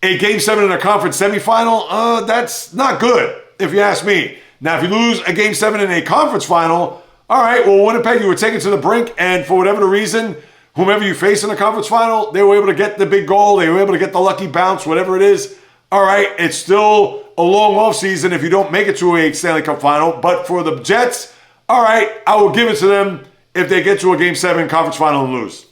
C: a Game 7 in a conference semifinal, that's not good, if you ask me. Now, if you lose a Game 7 in a conference final, all right, well, Winnipeg, you were taken to the brink, and for whatever the reason, whomever you face in the conference final, they were able to get the big goal, they were able to get the lucky bounce, whatever it is. All right, it's still a long offseason if you don't make it to a Stanley Cup final, but for the Jets, all right, I will give it to them if they get to a Game 7 conference final and lose.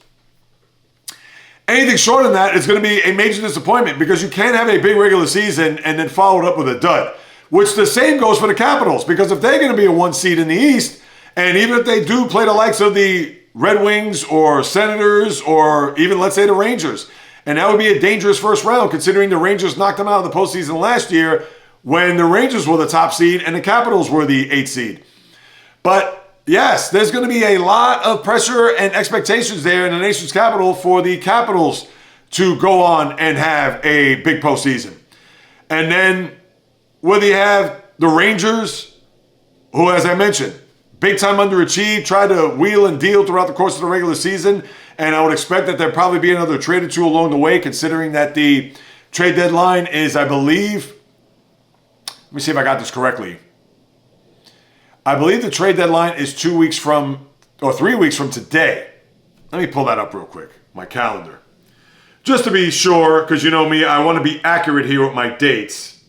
C: Anything short of that is going to be a major disappointment because you can't have a big regular season and then follow it up with a dud, which the same goes for the Capitals because if they're going to be a 1 seed in the East, and even if they do play the likes of the Red Wings or Senators or even, let's say, the Rangers, and that would be a dangerous first round considering the Rangers knocked them out of the postseason last year when the Rangers were the top seed and the Capitals were the 8th seed. But yes, there's going to be a lot of pressure and expectations there in the nation's capital for the Capitals to go on and have a big postseason. And then whether you have the Rangers who, as I mentioned, big time underachieved, tried to wheel and deal throughout the course of the regular season. And I would expect that there'll probably be another trade or two along the way, considering that the trade deadline is, I believe, let me see if I got this correctly. I believe the trade deadline is 3 weeks from today. Let me pull that up real quick, my calendar. Just to be sure, because you know me, I want to be accurate here with my dates.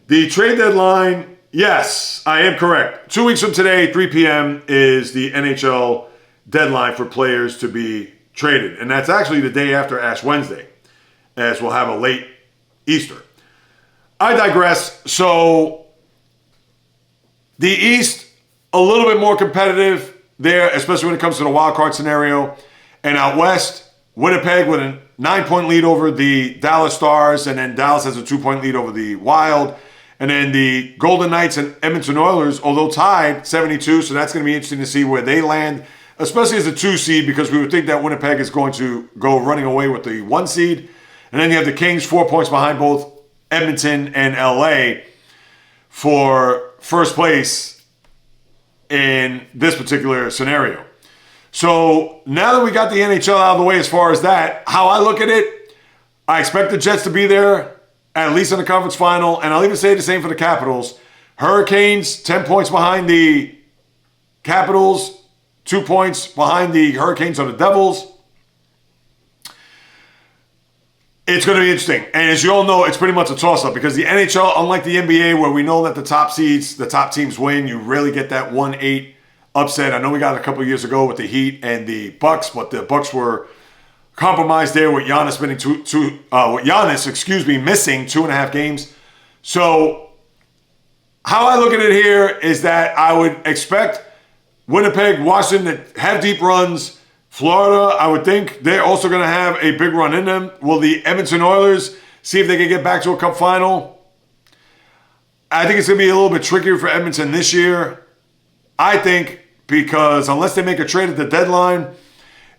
C: The trade deadline, yes, I am correct. 2 weeks from today, 3 p.m. is the NHL deadline for players to be traded. And that's actually the day after Ash Wednesday, as we'll have a late Easter. I digress. So the East, a little bit more competitive there, especially when it comes to the wild card scenario. And out West, Winnipeg with a 9-point lead over the Dallas Stars, and then Dallas has a 2-point lead over the Wild. And then the Golden Knights and Edmonton Oilers, although tied 72, so that's going to be interesting to see where they land, especially as a 2 seed, because we would think that Winnipeg is going to go running away with the 1 seed. And then you have the Kings 4 points behind both Edmonton and LA for first place in this particular scenario. So now that we got the NHL out of the way as far as that, how I look at it, I expect the Jets to be there at least in the conference final, and I'll even say the same for the Capitals. Hurricanes, 10 points behind the Capitals, 2 points behind the Hurricanes or the Devils. It's going to be interesting. And as you all know, it's pretty much a toss-up because the NHL, unlike the NBA, where we know that the top seeds, the top teams win, you rarely get that 1-8 upset. I know we got it a couple of years ago with the Heat and the Bucks, but the Bucks were compromised there with Giannis missing 2.5 games. So how I look at it here is that I would expect Winnipeg, Washington to have deep runs. Florida, I would think they're also going to have a big run in them. Will the Edmonton Oilers see if they can get back to a cup final? I think it's going to be a little bit trickier for Edmonton this year. I think because unless they make a trade at the deadline,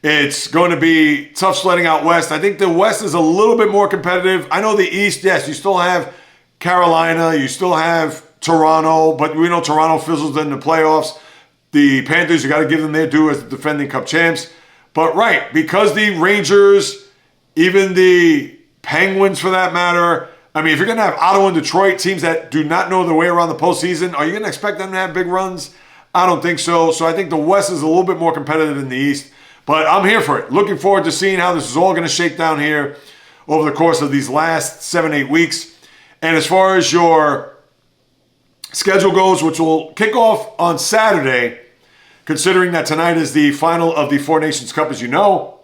C: it's going to be tough sledding out West. I think the West is a little bit more competitive. I know the East, yes, you still have Carolina, you still have Toronto, but we know Toronto fizzles in the playoffs. The Panthers, you got to give them their due as the defending cup champs. But right, because the Rangers, even the Penguins for that matter, I mean, if you're going to have Ottawa and Detroit, teams that do not know their way around the postseason, are you going to expect them to have big runs? I don't think so. So I think the West is a little bit more competitive than the East. But I'm here for it. Looking forward to seeing how this is all going to shake down here over the course of these last 7-8 weeks. And as far as your schedule goes, which will kick off on Saturday, considering that tonight is the final of the Four Nations Cup, as you know.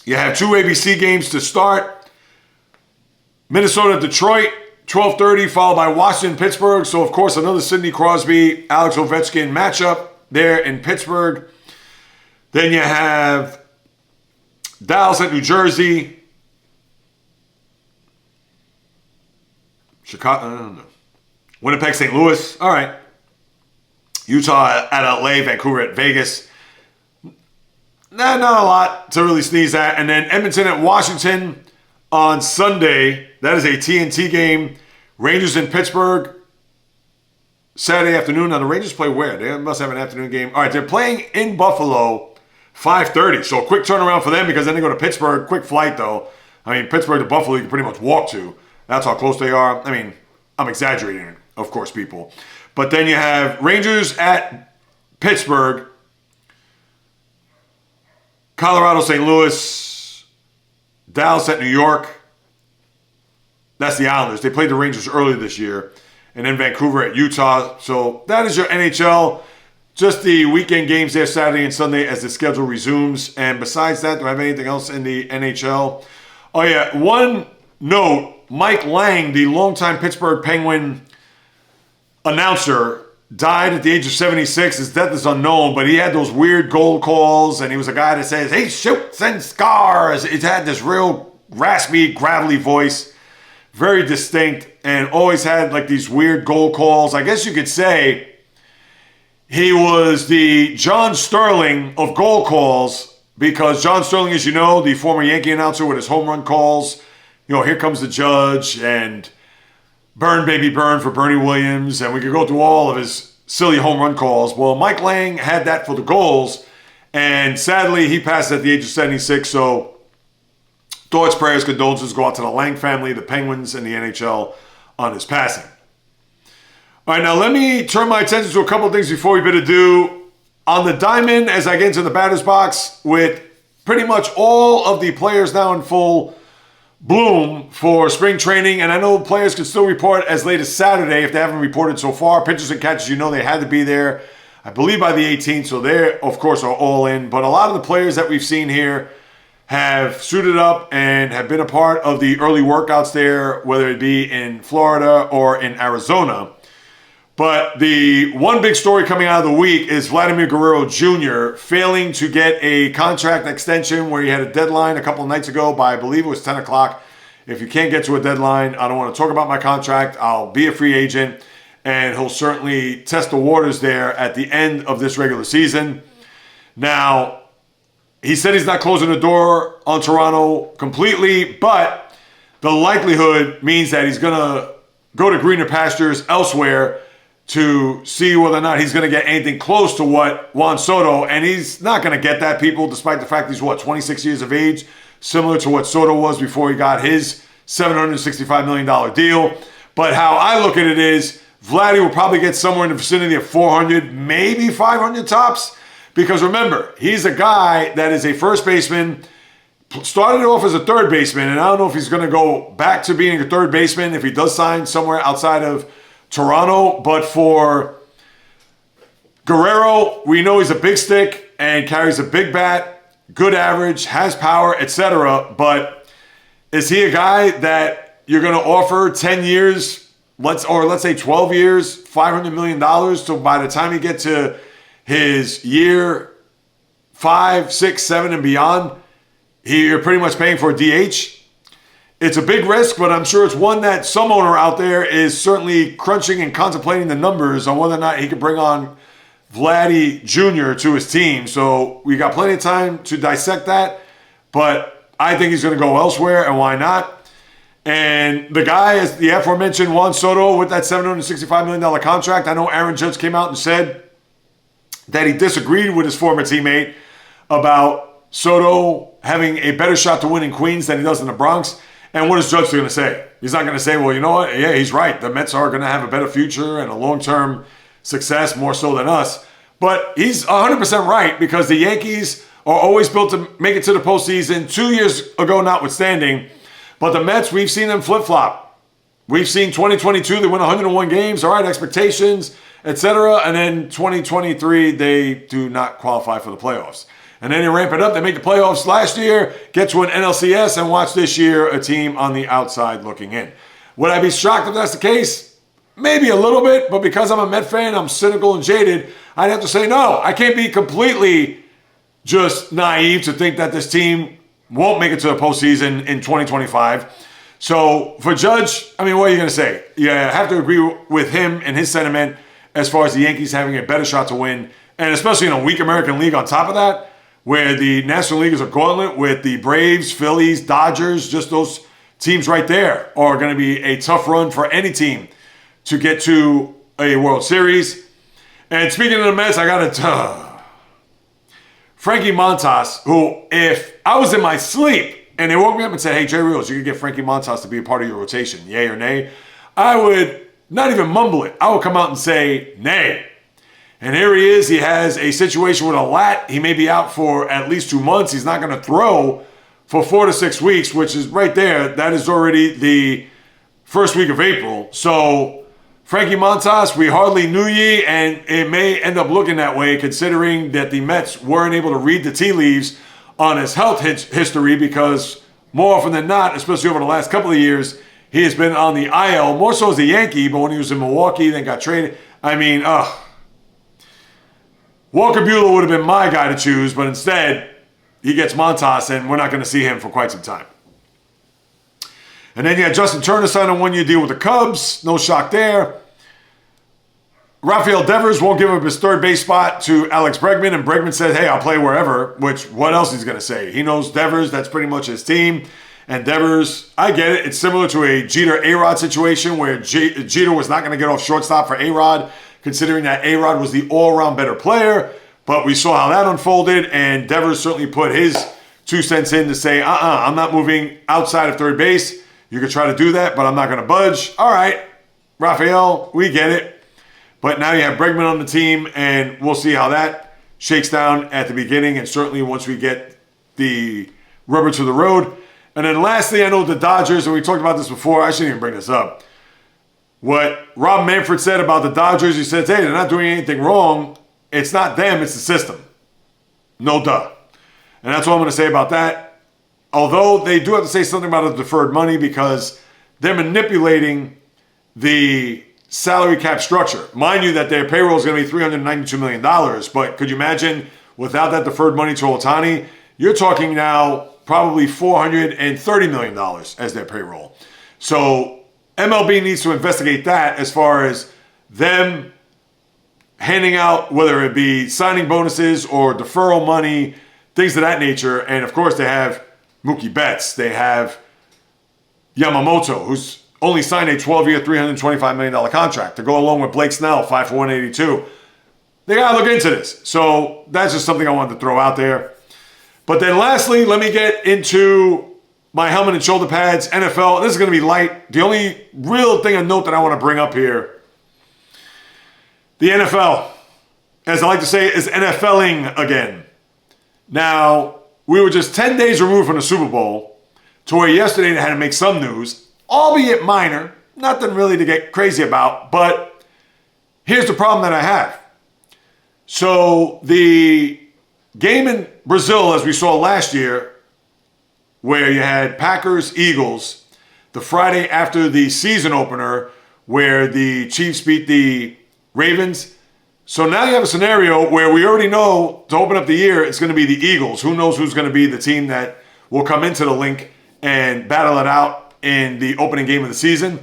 C: You have 2 ABC games to start. Minnesota, Detroit, 12:30, followed by Washington, Pittsburgh. So, of course, another Sidney Crosby, Alex Ovechkin matchup there in Pittsburgh. Then you have Dallas at New Jersey. Chicago, I don't know. Winnipeg, St. Louis. All right. Utah at LA, Vancouver at Vegas. Not a lot to really sneeze at. And then Edmonton at Washington on Sunday. That is a TNT game. Rangers in Pittsburgh Saturday afternoon. Now, the Rangers play where? They must have an afternoon game. All right, they're playing in Buffalo, 5:30. So a quick turnaround for them because then they go to Pittsburgh. Quick flight, though. I mean, Pittsburgh to Buffalo, you can pretty much walk to. That's how close they are. I mean, I'm exaggerating, of course, people. But then you have Rangers at Pittsburgh, Colorado, St. Louis, Dallas at New York. That's the Islanders. They played the Rangers earlier this year. And then Vancouver at Utah. So that is your NHL. Just the weekend games there Saturday and Sunday as the schedule resumes. And besides that, do I have anything else in the NHL? Oh, yeah. One note, Mike Lang, the longtime Pittsburgh Penguin announcer, died at the age of 76. His death is unknown, but he had those weird goal calls, and he was a guy that says, he shoots and scars. It had this real raspy, gravelly voice, very distinct, and always had like these weird goal calls. I guess you could say he was the John Sterling of goal calls, because John Sterling, as you know, the former Yankee announcer with his home run calls, you know, here comes the judge, and burn baby burn for Bernie Williams, and we could go through all of his silly home run calls. Well, Mike Lange had that for the goals, and sadly, he passed at the age of 76, so thoughts, prayers, condolences go out to the Lange family, the Penguins, and the NHL on his passing. All right, now let me turn my attention to a couple of things before we bid adieu. On the diamond, as I get into the batter's box, with pretty much all of the players now in full bloom for spring training, and I know players can still report as late as Saturday if they haven't reported so far. Pitchers and catchers, you know they had to be there, I believe, by the 18th, so they, of course, are all in. But a lot of the players that we've seen here have suited up and have been a part of the early workouts there, whether it be in Florida or in Arizona. But the one big story coming out of the week is Vladimir Guerrero Jr. failing to get a contract extension where he had a deadline a couple of nights ago by, I believe it was 10 o'clock. If you can't get to a deadline, I don't want to talk about my contract. I'll be a free agent, and he'll certainly test the waters there at the end of this regular season. Now, he said he's not closing the door on Toronto completely, but the likelihood means that he's going to go to greener pastures elsewhere to see whether or not he's going to get anything close to what Juan Soto, and he's not going to get that, people, despite the fact he's, 26 years of age, similar to what Soto was before he got his $765 million deal. But how I look at it is Vladdy will probably get somewhere in the vicinity of 400, maybe 500 tops, because remember, he's a guy that is a first baseman, started off as a third baseman, and I don't know if he's going to go back to being a third baseman if he does sign somewhere outside of Toronto. But for Guerrero, we know he's a big stick and carries a big bat, good average, has power, etc. But is he a guy that you're going to offer 10 years, let's say 12 years, $500 million, so by the time you get to his year 5, 6, 7, and beyond, you're pretty much paying for a DH? It's a big risk, but I'm sure it's one that some owner out there is certainly crunching and contemplating the numbers on whether or not he can bring on Vladdy Jr. to his team. So we got plenty of time to dissect that, but I think he's going to go elsewhere, and why not? And the guy is the aforementioned Juan Soto with that $765 million contract. I know Aaron Judge came out and said that he disagreed with his former teammate about Soto having a better shot to win in Queens than he does in the Bronx. And what is Judge going to say? He's not going to say, well, you know what? Yeah, he's right. The Mets are going to have a better future and a long-term success, more so than us. But he's 100% right, because the Yankees are always built to make it to the postseason, 2 years ago notwithstanding. But the Mets, we've seen them flip-flop. We've seen 2022, they win 101 games, all right, expectations, etc. And then 2023, they do not qualify for the playoffs. And then they ramp it up. They make the playoffs last year, get to an NLCS, and watch this year a team on the outside looking in. Would I be shocked if that's the case? Maybe a little bit, but because I'm a Met fan, I'm cynical and jaded, I'd have to say no. I can't be completely just naive to think that this team won't make it to the postseason in 2025. So for Judge, I mean, what are you going to say? You have to agree with him and his sentiment as far as the Yankees having a better shot to win, and especially in a weak American League on top of that, where the National League is a gauntlet with the Braves, Phillies, Dodgers, just those teams right there are going to be a tough run for any team to get to a World Series. And speaking of the Mets, I got to Frankie Montas, who, if I was in my sleep and they woke me up and said, hey, JAYREELZ, you could get Frankie Montas to be a part of your rotation, yay or nay, I would not even mumble it. I would come out and say, nay. And here he is. He has a situation with a lat. He may be out for at least 2 months. He's not going to throw for 4 to 6 weeks, which is right there. That is already the first week of April. So Frankie Montas, we hardly knew ye, and it may end up looking that way considering that the Mets weren't able to read the tea leaves on his health history, because more often than not, especially over the last couple of years, he has been on the IL, more so as a Yankee, but when he was in Milwaukee, then got traded. I mean, Walker Buehler would have been my guy to choose, but instead, he gets Montas, and we're not going to see him for quite some time. And then you had Justin Turner sign a one-year deal with the Cubs. No shock there. Rafael Devers won't give up his third base spot to Alex Bregman, and Bregman said, hey, I'll play wherever, which what else he's going to say? He knows Devers, that's pretty much his team. And Devers, I get it. It's similar to a Jeter-A-Rod situation where Jeter was not going to get off shortstop for A-Rod, considering that A-Rod was the all-around better player. But we saw how that unfolded, and Devers certainly put his 2 cents in to say, I'm not moving outside of third base. You could try to do that, but I'm not going to budge. All right, Rafael, we get it. But now you have Bregman on the team, and we'll see how that shakes down at the beginning, and certainly once we get the rubber to the road. And then lastly, I know the Dodgers, and we talked about this before. I shouldn't even bring this up. What Rob Manfred said about the Dodgers, he says, hey, they're not doing anything wrong. It's not them, it's the system. No duh. And that's all I'm going to say about that. Although they do have to say something about the deferred money because they're manipulating the salary cap structure. Mind you that their payroll is going to be $392 million. But could you imagine without that deferred money to Ohtani, you're talking now probably $430 million as their payroll. So MLB needs to investigate that as far as them handing out, whether it be signing bonuses or deferral money, things of that nature. And of course, they have Mookie Betts. They have Yamamoto, who's only signed a 12-year, $325 million contract to go along with Blake Snell, 5 for 182. They got to look into this. So that's just something I wanted to throw out there. But then lastly, let me get into my helmet and shoulder pads, NFL. This is going to be light. The only real thing of note that I want to bring up here, the NFL, as I like to say, is NFLing again. Now, we were just 10 days removed from the Super Bowl to where yesterday they had to make some news, albeit minor, nothing really to get crazy about, but here's the problem that I have. So the game in Brazil, as we saw last year, where you had Packers-Eagles, the Friday after the season opener, where the Chiefs beat the Ravens. So now you have a scenario where we already know to open up the year, it's going to be the Eagles. Who knows who's going to be the team that will come into the link and battle it out in the opening game of the season.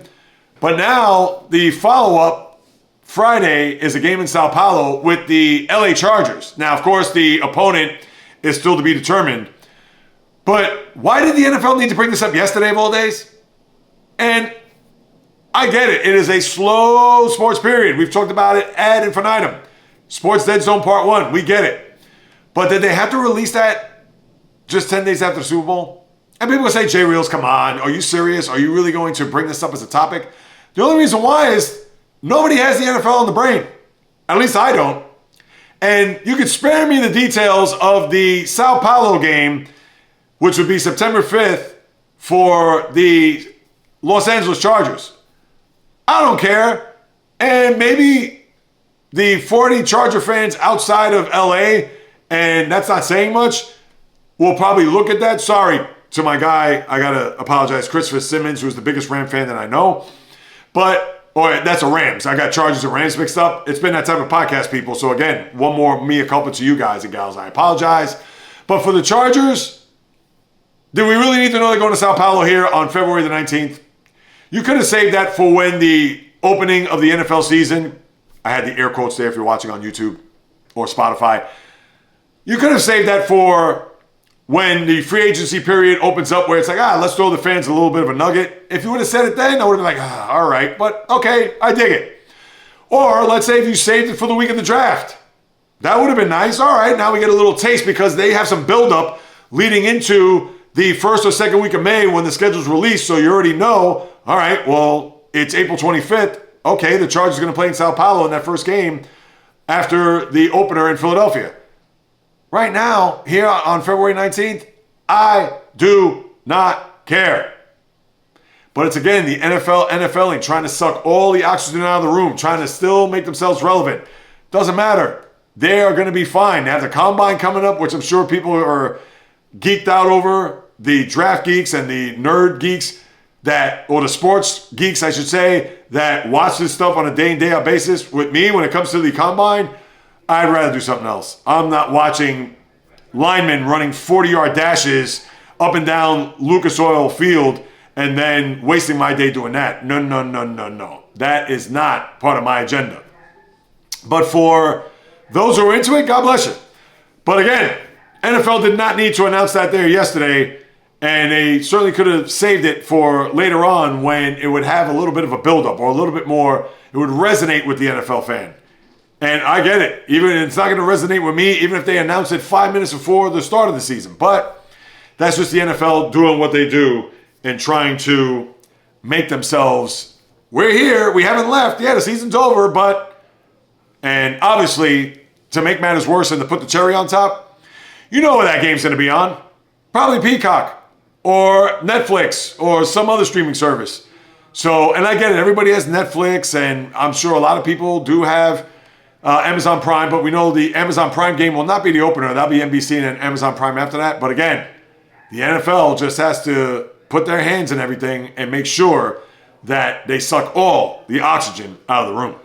C: But now the follow-up Friday is a game in Sao Paolo with the LA Chargers. Now, of course, the opponent is still to be determined. But why did the NFL need to bring this up yesterday of all days? And I get it. It is a slow sports period. We've talked about it ad infinitum. Sports Dead Zone Part 1. We get it. But did they have to release that just 10 days after the Super Bowl? And people will say, JAYREELZ, come on. Are you serious? Are you really going to bring this up as a topic? The only reason why is nobody has the NFL on the brain. At least I don't. And you could spare me the details of the Sao Paulo game, which would be September 5th for the Los Angeles Chargers. I don't care. And maybe the 40 Charger fans outside of LA, and that's not saying much, will probably look at that. Sorry to my guy. I got to apologize. Christopher Simmons, who's the biggest Ram fan that I know. That's a Rams. I got Chargers and Rams mixed up. It's been that type of podcast, people. So again, one more mea culpa to you guys and gals. I apologize. But for the Chargers, do we really need to know they're going to Sao Paulo here on February the 19th? You could have saved that for when the opening of the NFL season, I had the air quotes there if you're watching on YouTube or Spotify. You could have saved that for when the free agency period opens up where it's like, let's throw the fans a little bit of a nugget. If you would have said it then, I would have been like, all right, but okay, I dig it. Or let's say if you saved it for the week of the draft. That would have been nice. All right, now we get a little taste because they have some buildup leading into the first or second week of May when the schedule's released, so you already know, all right, well, it's April 25th. Okay, the Chargers are going to play in Sao Paulo in that first game after the opener in Philadelphia. Right now, here on February 19th, I do not care. But it's, again, the NFLing, trying to suck all the oxygen out of the room, trying to still make themselves relevant. Doesn't matter. They are going to be fine. They have the Combine coming up, which I'm sure people are geeked out over, the draft geeks and the nerd geeks or the sports geeks, I should say, that watch this stuff on a day in, day out basis. With me, when it comes to the Combine, I'd rather do something else. I'm not watching linemen running 40-yard dashes up and down Lucas Oil Field and then wasting my day doing that. No. That is not part of my agenda. But for those who are into it, God bless you. But again, NFL did not need to announce that there yesterday. And they certainly could have saved it for later on when it would have a little bit of a buildup or a little bit more, it would resonate with the NFL fan. And I get it. Even it's not going to resonate with me, even if they announce it 5 minutes before the start of the season. But that's just the NFL doing what they do and trying to make themselves, we're here, we haven't left. Yeah, the season's over, but, and obviously, to make matters worse and to put the cherry on top, you know where that game's going to be on. Probably Peacock or Netflix or some other streaming service. So, and I get it. Everybody has Netflix, and I'm sure a lot of people do have Amazon Prime, but we know the Amazon Prime game will not be the opener. That'll be NBC and then Amazon Prime after that. But again, the NFL just has to put their hands in everything and make sure that they suck all the oxygen out of the room.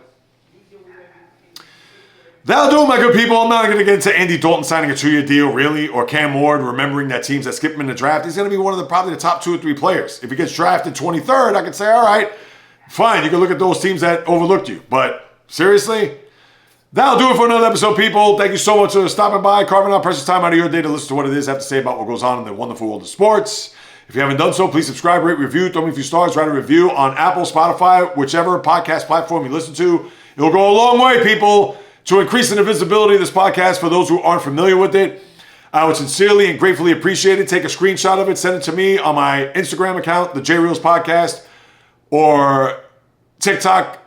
C: That'll do it, my good people. I'm not going to get into Andy Dalton signing a 2-year deal, really, or Cam Ward remembering that teams that skipped him in the draft. He's going to be one of probably the top 2 or 3 players. If he gets drafted 23rd, I could say, all right, fine, you can look at those teams that overlooked you. But seriously, that'll do it for another episode, people. Thank you so much for stopping by, carving out precious time out of your day to listen to what it is I have to say about what goes on in the wonderful world of sports. If you haven't done so, please subscribe, rate, review, throw me a few stars, write a review on Apple, Spotify, whichever podcast platform you listen to. It'll go a long way, people, to increasing the visibility of this podcast for those who aren't familiar with it. I would sincerely and gratefully appreciate it. Take a screenshot of it, send it to me on my Instagram account, the JAYREELZ Podcast, or TikTok,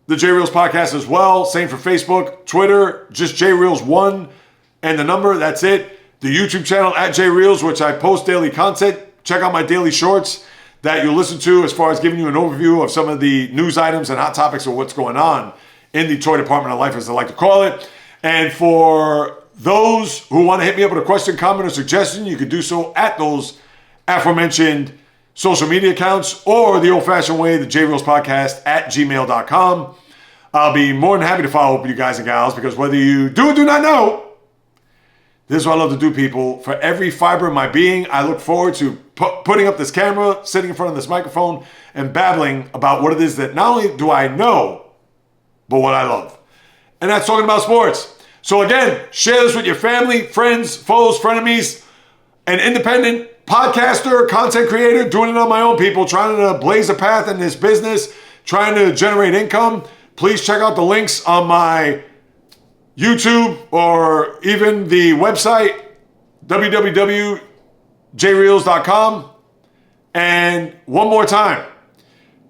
C: the JAYREELZ Podcast as well. Same for Facebook, Twitter, just JAYREELZ1 and the number, that's it. The YouTube channel at JAYREELZ, which I post daily content. Check out my daily shorts that you'll listen to as far as giving you an overview of some of the news items and hot topics of what's going on in the toy department of life, as I like to call it. And for those who want to hit me up with a question, comment, or suggestion, you can do so at those aforementioned social media accounts or the old-fashioned way, the JAYREELZ Podcast at gmail.com. I'll be more than happy to follow up with you guys and gals, because whether you do or do not know, this is what I love to do, people. For every fiber in my being, I look forward to putting up this camera, sitting in front of this microphone, and babbling about what it is that not only do I know, but what I love. And that's talking about sports. So again, share this with your family, friends, foes, frenemies, an independent podcaster, content creator, doing it on my own, people, trying to blaze a path in this business, trying to generate income. Please check out the links on my YouTube or even the website, www.jayreels.com. And one more time,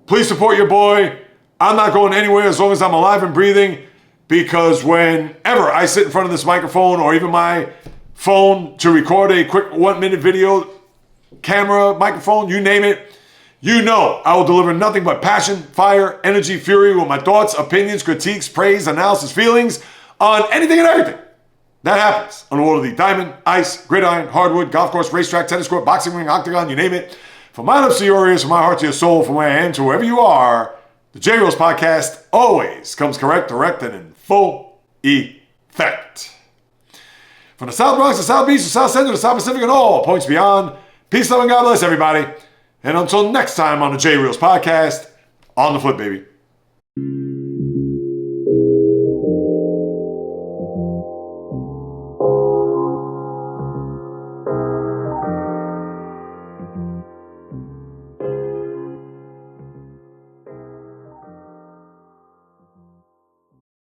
C: please support your boy. I'm not going anywhere as long as I'm alive and breathing, because whenever I sit in front of this microphone or even my phone to record a quick 1-minute video, camera, microphone, you name it, you know I will deliver nothing but passion, fire, energy, fury with my thoughts, opinions, critiques, praise, analysis, feelings on anything and everything that happens on the world of the diamond, ice, gridiron, hardwood, golf course, racetrack, tennis court, boxing ring, octagon, you name it. From my lips to your ears, from my heart to your soul, from where I am to wherever you are, the JAYREELZ Podcast always comes correct, direct, and in full effect. From the South Bronx, the South Beach, the South Central, the South Pacific, and all points beyond, peace, love, and God bless everybody. And until next time on the JAYREELZ Podcast, on the flip, baby.